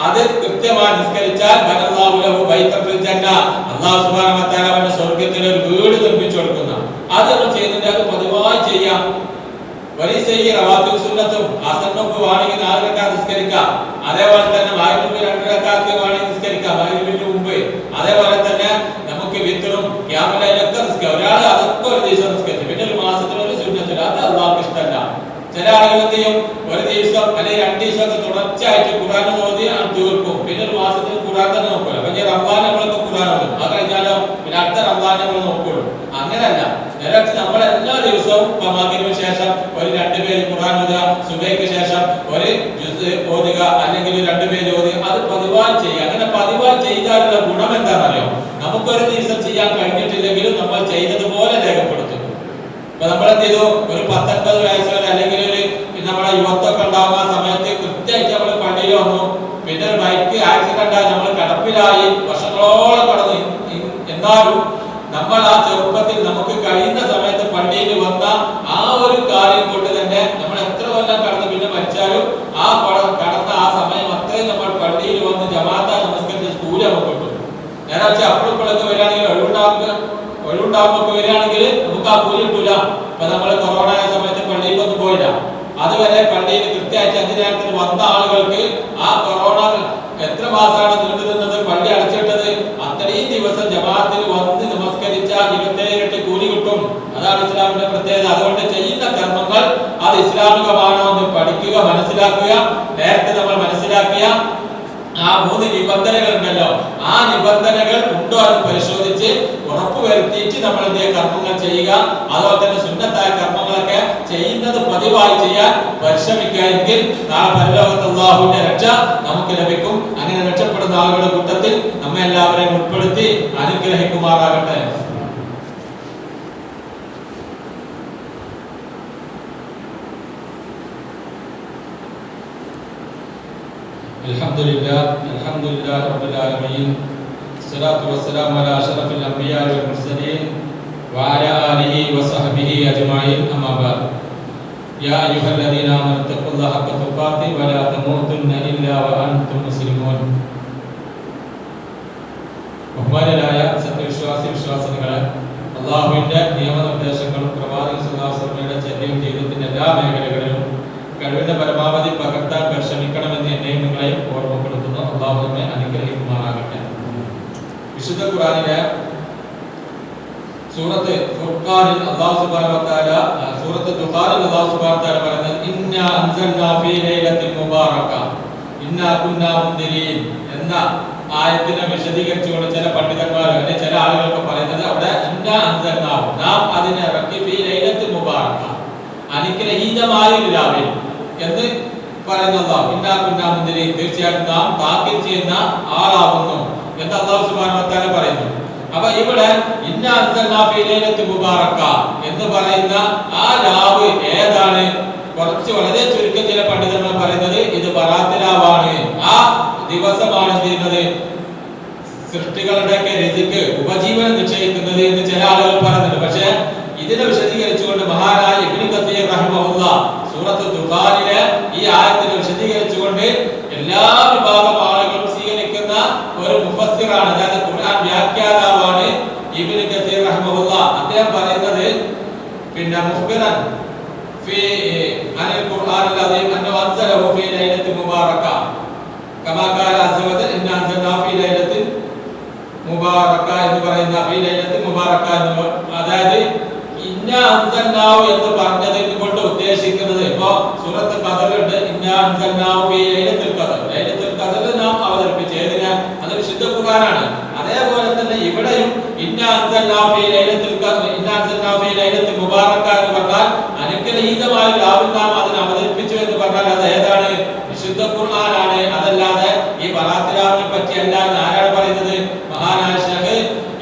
അത് കൃത്യമായി നിസ്കരിച്ചാൽ ബനല്ലാഹു ലഹു ബൈതൻ ഫിൽ ജന്ന, അല്ലാഹു സുബ്ഹാനഹു വ തആല അവന്റെ സ്വർഗ്ഗത്തിൽ ഒരു വീട് നിർമ്മിച്ചു കൊടുക്കുന്ന. അത് നമ്മൾ ചെയ്യുന്നുണ്ട്, അത് പതിവായി ചെയ്യാം. വലിയ റവാത്തിബ് സുന്നത്തും അസന്നൊക്കെ വേണമെങ്കിൽ 4 റക്അത്ത് നിസ്കരിക്കാം. അതേപോലെ തന്നെ മഗ്രിബിന് 2 റക്അത്ത് വേണമെങ്കിൽ നിസ്കരിക്കാം മഗ്രിബിന് മുമ്പ്. അതേപോലെ തന്നെ നമുക്ക് വിത്റും ഖിയാമുൽ ലൈലൊക്കെ നിസ്കരിക്കാം. ഒരാൾ അതൊക്കെ ഒരു ദിവസം നിസ്കരിച്ചു, പിന്നെ ഒരു മാസത്തിൽ ഒരു സുന്നത്തില്ല, അത് അല്ലാഹുവിന് ഇഷ്ടമല്ല. ചില ആളുകൾ എന്ത് ചെയ്യും, ഒരു ദിവസം അല്ലെങ്കിൽ 2 ദിവസമൊക്കെ തുടർച്ചയായിട്ട് ഖുർആൻ ഓതി തീർക്കും, പിന്നെ ഒരു മാസത്തിൽ ഖുർആൻ തന്നെ നോക്കൂല. അപ്പൊ ഈ റമദാൻ നമ്മളൊക്കെ ഖുർആൻ ഓതും, അത് കഴിഞ്ഞാലോ പിന്നെ അടുത്ത റമദാൻ നമ്മൾ നോക്കുള്ളൂ. അങ്ങനെയല്ല, നേരെ നമ്മൾ എല്ലാ ദിവസവും മഗ്രിബിന് ശേഷം ഒരു 2 പേര് ഖുർആൻ ഓതുക, സുബഹിക്ക് ശേഷം ഒരു ജുസ് ഓതുക, അല്ലെങ്കിൽ 2 പേര് ഓതുക, അത് പതിവായി ചെയ്യുക. അങ്ങനെ പതിവായി ചെയ്താലുള്ള ഗുണം എന്താണെന്നറിയോ? നമുക്കൊരു ദിവസം ചെയ്യാൻ കഴിഞ്ഞിട്ടില്ലെങ്കിലും നമ്മൾ ചെയ്തതുപോലെ രേഖപ്പെടുത്തും. ഇപ്പൊ നമ്മൾ എന്ത് ചെയ്തു, ഒരു 19 വയസ്സ് വരെ അല്ലെങ്കിൽ ഒരു നമ്മളെ യുവത്വമൊക്കെ ഉണ്ടാകുന്ന സമയത്ത് കൃത്യമായിട്ട് നമ്മൾ പള്ളിയിൽ വന്നു, പിന്നെ ഒരു ബൈക്ക് ആക്സിഡന്റ് ആയി നമ്മൾ കിടപ്പിലായി വർഷങ്ങളോളം കടന്നു. എന്നാലും നമ്മൾ ആ ചെറുപ്പത്തിൽ നമുക്ക് കഴിയുന്ന സമയത്ത് പള്ളിയിൽ വന്ന ആ ഒരു കാര്യം കൊണ്ട് തന്നെ നമ്മൾ എത്ര കൊല്ലം കടന്ന് പിന്നെ മരിച്ചാലും ആ കടന്ന ആ സമയം അത്രയും നമ്മൾ പള്ളിയിൽ വന്ന് ജമാഅത്തായി നമസ്കരിച്ച കൂലി നമുക്ക് കിട്ടും. നേരെ വെച്ചാൽ അപ്പോഴും ഇപ്പോഴൊക്കെ വരികയാണെങ്കിൽ ഒഴിവുണ്ടാകുമ്പോൾ വരികയാണെങ്കിൽ നമുക്ക് ആ കൂലി കിട്ടൂല. ഇപ്പൊ നമ്മൾ കൊറോണ സമയത്ത് പള്ളിയിലൊന്നും പോയില്ല, അതുവരെ പള്ളിയിൽ കൃത്യമായിട്ട് 5 നേരത്തിന് വന്ന ആളുകൾക്ക് ആ കൊറോണ എത്ര മാസമാണ് നീണ്ടു നിന്നത്, പള്ളി അടച്ചിട്ടത്, അത്രയും ദിവസം ജമാഅത്തിൽ വന്ന് നമസ്കരിച്ചാൽ 27 ഇരട്ടി കൂലി കിട്ടും. അതാണ് ഇസ്ലാമിന്റെ പ്രത്യേകത. അതുകൊണ്ട് ചെയ്യുന്ന കർമ്മങ്ങൾ അത് ഇസ്ലാമികമാണോ എന്ന് പഠിക്കുക, മനസ്സിലാക്കുക. നേരത്തെ നമ്മൾ മനസ്സിലാക്കിയ ആ 3 നിബന്ധനകൾ ഉണ്ടല്ലോ, ആ നിബന്ധനകൾ ഉണ്ടോ എന്ന് പരിശോധിച്ച് ഉറപ്പുവരുത്തിയിട്ട് നമ്മൾ എന്ത് കർമ്മങ്ങൾ ചെയ്യുക. അതുപോലെ തന്നെ സുന്നത്തായ കർമ്മങ്ങളൊക്കെ ചെയ്യുന്നത് പതിവായി ചെയ്യാൻ പരിശ്രമിക്കുക. എങ്കിൽ നാളെ പരലോകത്ത് അല്ലാഹുവിന്റെ രക്ഷ നമുക്ക് ലഭിക്കും. അങ്ങനെ രക്ഷപ്പെടുന്ന ആളുകളുടെ കൂട്ടത്തിൽ നമ്മെ എല്ലാവരെയും ഉൾപ്പെടുത്തി അനുഗ്രഹിക്കുമാറാകട്ടെ. അൽഹംദുലില്ലാഹി റബ്ബിൽ ആലമീൻ, സ്വലാത്തു വസ്സലാമു അലാ അഷ്റഫിൽ അംബിയാഇ വൽ മുർസലീൻ വഅലാ ആലിഹി വസഹ്ബിഹി അജ്മഈൻ. അമ്മാ ബഅദ്. യാ അയ്യുഹല്ലദീന ആമനൂ തഖുല്ലാഹ ഹഖ്ക തുഖാതിഹി വലാ തമൂതുന്ന ഇല്ലാ വഅൻതും മുസ്ലിമൂൻ. ബഹുമാനരായ വിശ്വാസികളെ, അല്ലാഹുവിന്റെ നിയമനിർദ്ദേശങ്ങളും പ്രവാചകൻ സ്വല്ലല്ലാഹു അലൈഹി വസല്ലമയുടെ ചര്യയും ജീവിതത്തിന്റെ എല്ലാ മേഖലകളിലും കഴിവിന്റെ പരമാവധി പകർത്താൻ പരിശ്രമിക്കണമെന്ന് എന്നെയും നിങ്ങളെയും ഓർമ്മപ്പെടുത്തുന്നു. അല്ലാഹു നമ്മെ അനുഗ്രഹിക്കുമാറാകട്ടെ. വിശുദ്ധ ഖുർആനിലെ സൂറത്ത് ഫുർഖാനിൽ അല്ലാഹു സുബ്ഹാനഹു വ തആല സൂറത്ത് ദുഖാനിൽ അല്ലാഹു സുബ്ഹാനഹു വ തആല പറയുന്നത്, ഇന്നാ അൻസൽനാ ഫീ ലൈലത്തിൽ മുബാറക ഇന്നാ കുന്നാ മുൻദിരീൻ എന്ന ആയത്തിനെ വിശദീകരിച്ചുകൊണ്ട് ചില പണ്ഡിതന്മാർ അല്ലെങ്കിൽ ചില ആളുകളൊക്കെ പറയുന്നത്, അവിടെ ഇന്നാ അൻസൽനാ, നാം അതിനെ ഇറക്കി ഫീ ലൈലത്തിൽ മുബാറക, അനുഗ്രഹീതമായ ഒരു രാവിൽ എന്ന് പറയുന്നതാണ്. ഇന്നാ കുന്നാ മുൻദിരീൻ, തീർച്ചയായിട്ടും നാം താക്കീത് ചെയ്യുന്ന ആളാവുന്നു എന്ന് അല്ലാഹു സുബ്ഹാനഹു വ തആല പറയുന്നു. അപ്പൊ ഇവിടെ ഇന്നാ അൻസൽനാ ഫീ ലൈലത്തിൽ മുബാറക എന്ന് പറയുന്ന ആ രാവ് ഏതാണ്? കുറച്ച് വളരെ ചുരുക്കം ചില പണ്ഡിതന്മാർ പറയുന്നത് ഇത് ബറാത്ത് രാവാണ്. ആ ദിവസമാണ് എന്ത് ചെയ്യുന്നത്, സൃഷ്ടികളുടെ റിസ്ക് ഉപജീവനം നിശ്ചയിക്കുന്നത് എന്ന് ചില ആളുകൾ പറയുന്നുണ്ട്. പക്ഷെ ഇതിനെ വിശദീകരിച്ചുകൊണ്ട് മഹാനായ ഇബ്നു കസീർ റഹിമഹുല്ലാഹ് സൂറത്ത് ദുഖാനിലെ ഈ ആയത്തിനെ വിശദീകരിച്ചുകൊണ്ട് എല്ലാ വിഭാഗം ആളുകളും സ്വീകരിക്കുന്ന ഒരു മുഫസ്സിറാണ്, അതായത് ഖുർആൻ വ്യാഖ്യാതാവാണ് ഇബ്നു കസീർ റഹിമഹുല്ലാഹ്. അദ്ദേഹം പറയുന്നത് പിന്നെ മുഖ്ബിറൻ ഫീ അനിൽ ഖുർആനിൽ അദീം അന്നഹു അൻസലഹു ഫീ ലൈലത്തിൻ മുബാറക കമാ ഖാല അസ്സ വജൽ ഇന്നാ അൻസൽനാ ഫീ ലൈലത്തിൻ മുബാറക എന്ന് പറയുന്ന ഫീ ലൈലത്തിൻ മുബാറക എന്ന്, അതായത് ഇന്നാ അൻസൽനാഹു എന്ന് പറഞ്ഞതിനെ കൊണ്ട് ഉദ്ദേശിക്കുന്നത് ഇപ്പോ സൂറത്ത് ഖദറിലുണ്ട് ഇന്നാ അൻസൽനാഹു ഫീ ലൈലത്തുൽ ഖദർ, ലൈലത്തുൽ ഖദറിൽ നാം അവതരിപ്പിച്ച ഏതിനാ, അത് വിശുദ്ധ ഖുർആനാണ്. അതേപോലെ തന്നെ ഇവിടെയും ഇന്നാ അൻസൽനാഹു ഫീ ലൈലത്തുൽ ഖദർ, ഇന്നാ അൻസൽനാഹു ഫീ ലൈലത്തുൽ മുബാറക എന്ന് പറഞ്ഞാൽ അനുഗ്രഹീതമായ രാവിൽ നാം അതിനെ അവതരിപ്പിച്ചു എന്ന് പറഞ്ഞാൽ അത് ഏതാണ്, വിശുദ്ധ ഖുർആനാണ്. അതല്ലാതെ ഈ ബറാത്ത് രാവിനെ പറ്റിയല്ല എന്ന് ആരാണ് പറയുന്നത്, മഹാനായ ശൈഖ്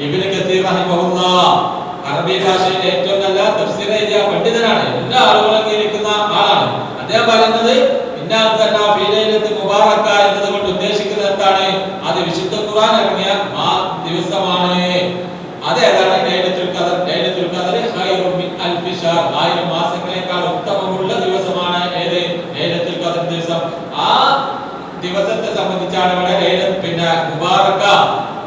ഇബ്നു കസീർ റഹിമഹുല്ലാഹ്. അറബി ഭാഷയിലെ ഏറ്റവും നല്ല തഫ്സീർ എഴുതിയ പണ്ഡിതനാണ്, എല്ലാ ആളുകളും അംഗീകരിക്കുന്ന ആളാണ്. അദ്ദേഹം പറയുന്നത് ഇന്നാ അൻസൽനാ ഫീ ലൈലത്തിൻ മുബാറക എന്നതുകൊണ്ട് ഉദ്ദേശിക്കുന്നത് എന്താണ്, അത് വിശുദ്ധ ഖുർആൻ ഇറങ്ങിയ ദിവസമാണ്. അതേതാണ് ലൈലത്തുൽ ഖദർ, ലൈലത്തുൽ ഖദർ ഖൈറും മിൻ അൽഫി ശഹർ, 1000 മാസങ്ങളേക്കാൾ ഉത്തമമുള്ള ദിവസമാണ് ഏത്, ലൈലത്തുൽ ഖദർ ദിവസം. ആ ദിവസത്തെ സംബന്ധിച്ചാണ് ഇവിടെ പിന്നെ മുബാറക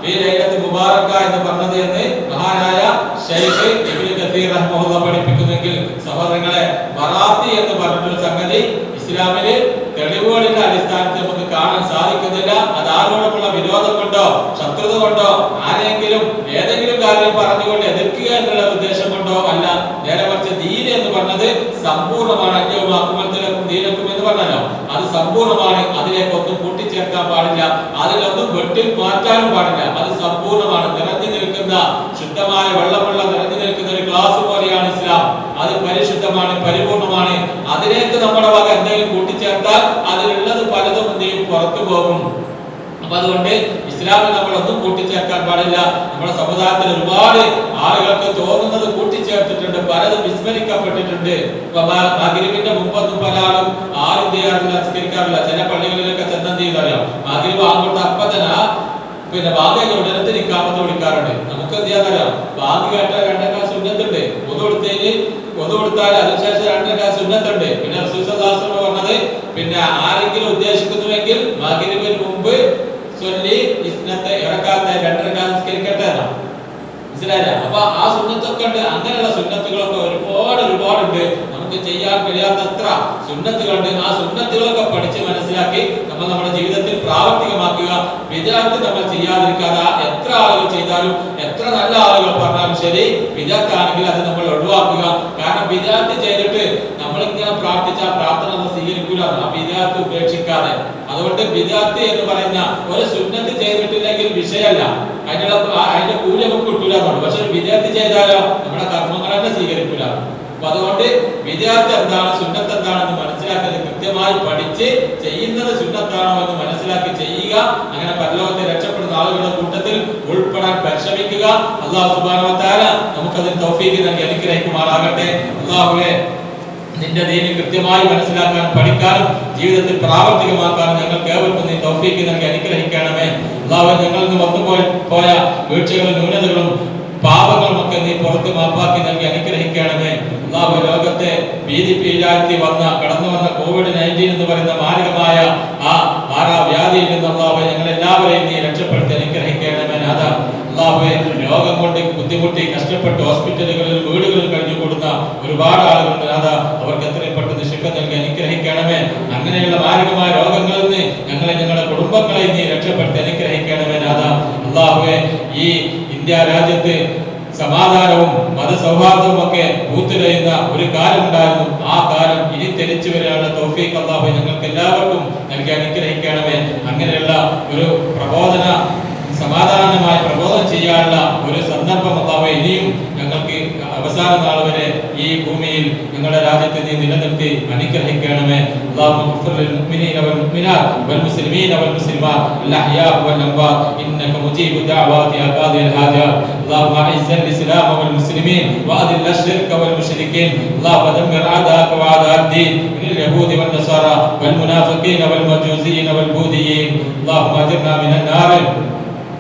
ഫീ ലൈലത്തുൽ മുബാറക എന്ന് പറഞ്ഞത് എന്ന് മഹാനായ ശൈഖ് ഇബ്നു കസീർ റഹിമഹുല്ലാഹ് പഠിപ്പിക്കുന്നെങ്കിൽ സഹോദരങ്ങളെ, ബറാത്തി എന്ന് പറഞ്ഞൊരു സംഗതി ഇസ്ലാമിലെ തെളിവുകളിന്റെ അടിസ്ഥാനത്തിൽ നമുക്ക് കാണാൻ സാധിക്കുന്നില്ല. അത് ആരോടുമുള്ള വിരോധം കൊണ്ടോ ശത്രുത കൊണ്ടോ ആരെങ്കിലും ഏതെങ്കിലും കാര്യം പറഞ്ഞുകൊണ്ട് എതിർക്കുക എന്നുള്ള ഉദ്ദേശം കൊണ്ടോ അല്ല. നേരെ മറിച്ച് ദീൻ എന്ന് പറഞ്ഞത് സമ്പൂർണ്ണമാണ്. ദീനക്കും എന്ന് പറഞ്ഞല്ലോ, അത് സമ്പൂർണ്ണമാണ്. അതിലേക്കൊന്നും കൂട്ടിച്ചേർക്കാൻ പാടില്ല, അതിലൊന്നും വെട്ടി മാറ്റാനും പാടില്ല. അത് സമ്പൂർണ്ണമാണ്, നിറഞ്ഞു നിൽക്കുന്ന ശുദ്ധമായ വെള്ളമുള്ള നിറഞ്ഞു നിൽക്കുന്ന ഒരു ഗ്ലാസ് പോലെയാണ് ഇസ്ലാം. അത് പരിശുദ്ധമാണ്, പരിപൂർണമാണ്. അതിലേക്ക് നമ്മുടെ വക എന്തെങ്കിലും കൂട്ടിച്ചേർത്താൽ അതിലുള്ളത് പലതും എന്തെയും പുറത്തു പോകും. അപ്പൊ അതുകൊണ്ട് ഇസ്ലാമിൽ നമ്മളൊന്നും കൂട്ടിച്ചേർക്കാൻ പാടില്ല. നമ്മുടെ സമുദായത്തിൽ ഒരുപാട് ആളുകൾക്ക് തോന്നുന്നത് കൂട്ടിച്ചേർത്തിട്ടുണ്ട്, പലതും വിസ്മരിക്കപ്പെട്ടിട്ടുണ്ട്. മഗ്‌രിബിന്റെ മുമ്പൊന്നും പല ആളും ആരും ചെയ്യാറില്ല, നിസ്കരിക്കാറില്ല. ചില പള്ളികളിലൊക്കെ ചെന്നം ചെയ്തറിയാം, മഗ്‌രിബ് ആകുമ്പോൾ അപ്പൊ തന്നെ പിന്നെ ബാങ്ക് ഉടനത്ത് നിക്കാമത്ത് വിളിക്കാറുണ്ട്. നമുക്ക് എന്ത് ചെയ്യാന്നറിയാം, ബാങ്ക് കേട്ടാൽ 2 സുന്നത്തുണ്ട്, ഒന്നു കൊടുത്താൽ അതിനുശേഷം 2 സുന്നത്തുണ്ട്. പിന്നെ റസൂൽ സല്ലല്ലാഹു അലൈഹി വസല്ലം പറഞ്ഞത് പിന്നെ ആരെങ്കിലും ഉദ്ദേശിക്കുന്നുവെങ്കിൽ മഗ്‌രിബിന് മുമ്പ് ചൊല്ലി ഇസ്നത്തെ ഇറക്കാത്ത 2 നിസ്കരിക്കട്ടെ എന്നാണ്. മനസ്സിലായില്ല? അപ്പൊ ആ സുന്നത്തൊക്കെ ഉണ്ട്. അങ്ങനെയുള്ള സുന്നത്തുകളൊക്കെ ഒരുപാടുണ്ട്. നമുക്ക് ചെയ്യാൻ കഴിയാത്തത്ര സുന്നത്തുകളുണ്ട്. ആ സുന്നത്തുകളൊക്കെ പഠിച്ച് മനസ്സിലാക്കി നമ്മൾ നമ്മുടെ ജീവിതത്തിൽ പ്രാവർത്തികമാക്കുക. വിദഅത്ത് നമ്മൾ ചെയ്യാതിരിക്കാതെ എത്ര ആളുകൾ ചെയ്താലും എത്ര നല്ല ആളുകൾ പറഞ്ഞാലും ശരി, വിദഅത്താണെങ്കിൽ അത് നമ്മൾ ഒഴിവാക്കുക. കാരണം വിദഅത്ത് ചെയ്തിട്ട് നമ്മളിങ്ങനെ പ്രാർത്ഥിച്ച പ്രാർത്ഥന നമ്മൾ സ്വീകരിക്കൂല. ആ വിദഅത്ത് ഉപേക്ഷിക്കാതെ. അതുകൊണ്ട് വിദഅത്ത് എന്ന് പറയുന്ന ഒരു സുന്നത്ത് ചെയ്തിട്ടില്ലെങ്കിൽ വിഷയമല്ല, അതിന്റെ കൂലി നമുക്ക് കിട്ടൂല എന്നുള്ളൂ. പക്ഷെ വിദഅത്ത് ചെയ്താലോ നമ്മുടെ കർമ്മങ്ങൾ തന്നെ സ്വീകരിക്കൂല. അപ്പൊ അതുകൊണ്ട് വിദഅത്ത് എന്താണ്, സുന്നത്ത് എന്താണെന്ന് മനസ്സിലാക്കി കൃത്യമായി പഠിച്ച് ചെയ്യുന്നത് സുന്നത്താണോ എന്ന് മനസ്സിലാക്കി ചെയ്യുക. അങ്ങനെ പരലോകത്തെ രക്ഷപ്പെടുന്ന ആളുകളുടെ കൂട്ടത്തിൽ ഉൾപ്പെടാൻ പരിശ്രമിക്കുക. അല്ലാഹു സുബ്ഹാനഹു വ തആല നമുക്കതിന് തൗഫീഖ് നൽകി അനുഗ്രഹിക്കുമാറാകട്ടെ. അല്ലാഹുവേ, നിന്റെ ദീൻ കൃത്യമായി മനസ്സിലാക്കാനും പഠിക്കാനും ജീവിതത്തിൽ പ്രാവർത്തികമാക്കാനും ഞങ്ങൾക്ക് ഏവർക്കും നീ തൗഫീഖ് നൽകി അനുഗ്രഹിക്കണമേ. അല്ലാഹുവേ, ഞങ്ങളിൽ നിന്ന് വന്നുപോയ വീഴ്ചകളും ന്യൂനതകളും പാപങ്ങളും ഒക്കെ നീ പുറത്ത് മാപ്പാക്കി നൽകി അനുഗ്രഹിക്കണമേ. അല്ലാഹുവേ, ലോകത്തെ ഭീതിപ്പീരാഴ്ത്തി കടന്നു വന്ന COVID-19 എന്ന് പറയുന്ന മാരകമായ ആ മാറാവ്യാധിയിൽ നിന്ന് അല്ലാഹുവേ ഞങ്ങളെല്ലാവരെയും നീ രക്ഷപ്പെടുത്തി അനുഗ്രഹിക്കണമേ. അല്ലാഹുവേ, രോഗം കൊണ്ട് ബുദ്ധിമുട്ടി കഷ്ടപ്പെട്ട് ഹോസ്പിറ്റലുകളിൽ വീടുകളിൽ കഴിഞ്ഞുകൂടുന്ന ഒരുപാട് ആളുകളുണ്ട്. അവർക്ക് എത്രയും പെട്ടെന്ന് ശിഫ നൽകി അനുഗ്രഹിക്കണമേ. അങ്ങനെയുള്ള മാരകമായ രോഗങ്ങളിൽ നിന്ന് ഞങ്ങളുടെ കുടുംബങ്ങളെ നീ രക്ഷപ്പെടുത്തി അനുഗ്രഹിക്കണമേ. അല്ലാഹുവേ, ഈ ഇന്ത്യ രാജ്യത്ത് സമാധാനവും മതസൗഹാർദ്ദവും ഒക്കെ പൂത്തുലയുന്ന ഒരു കാലം ഉണ്ടായിരുന്നു. ആ കാലം ഇനി തിരിച്ചു വരാനുള്ള തൗഫീഖ് അല്ലാഹു ഞങ്ങൾക്ക് എല്ലാവർക്കും നൽകി അനുഗ്രഹിക്കണമേ. അങ്ങനെയുള്ള ഒരു സമാധാനമായ പ്രബോധനം ചെയ്യാനുള്ള ഒരു സന്ദർഭം അല്ലാഹു ഇനിയും ഞങ്ങൾക്ക് അവസാന നാൾ വരെ ഈ ഭൂമിയിൽ ഞങ്ങളുടെ രാജ്യത്തെ നീ നിലനിർത്തി അനുഗ്രഹിക്കണമേ. اللهم اغفر للمؤمنين والمؤمنات والمسلمين والمسلمات الأحياء والأموات إنك مجيب الدعوات يا قاضي الحاجات. اللهم أعز الإسلام والمسلمين وأذل الشرك والمشركين. اللهم دمر أعداءك وأعداء الدين من اليهود والنصارى والمنافقين والمجوسيين والبوذيين. اللهم أجرنا من النار،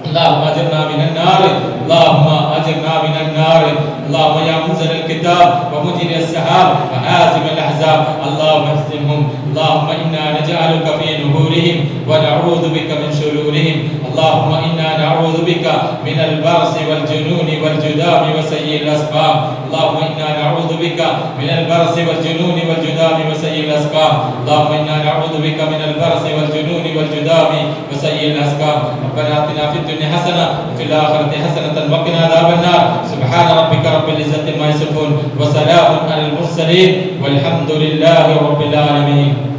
اللهم أجرنا من النار، اللهم أجرنا من النار. اللهم يا منزل الكتاب ومجري السحاب وحازم الأحزاب اللهم اهزمهم. اللهم إنا نجعلك في نهورهم ونعوذ بك من شرورهم. اللهم إنا نعوذ بك من البرص والجنون والجذام وسيء الأسقام. اللهم إنا نعوذ بك من البرص والجنون والجذام وسيء الأسقام. اللهم إنا نعوذ بك من البرص والجنون والجذام وسيء الأسقام. ربنا آتنا في الدنيا حسنة وفي الآخرة حسنة وقنا عذاب النار. سبحان ربك رب العزة عما يصفون وسلام على المرسلين والحمد لله رب العالمين.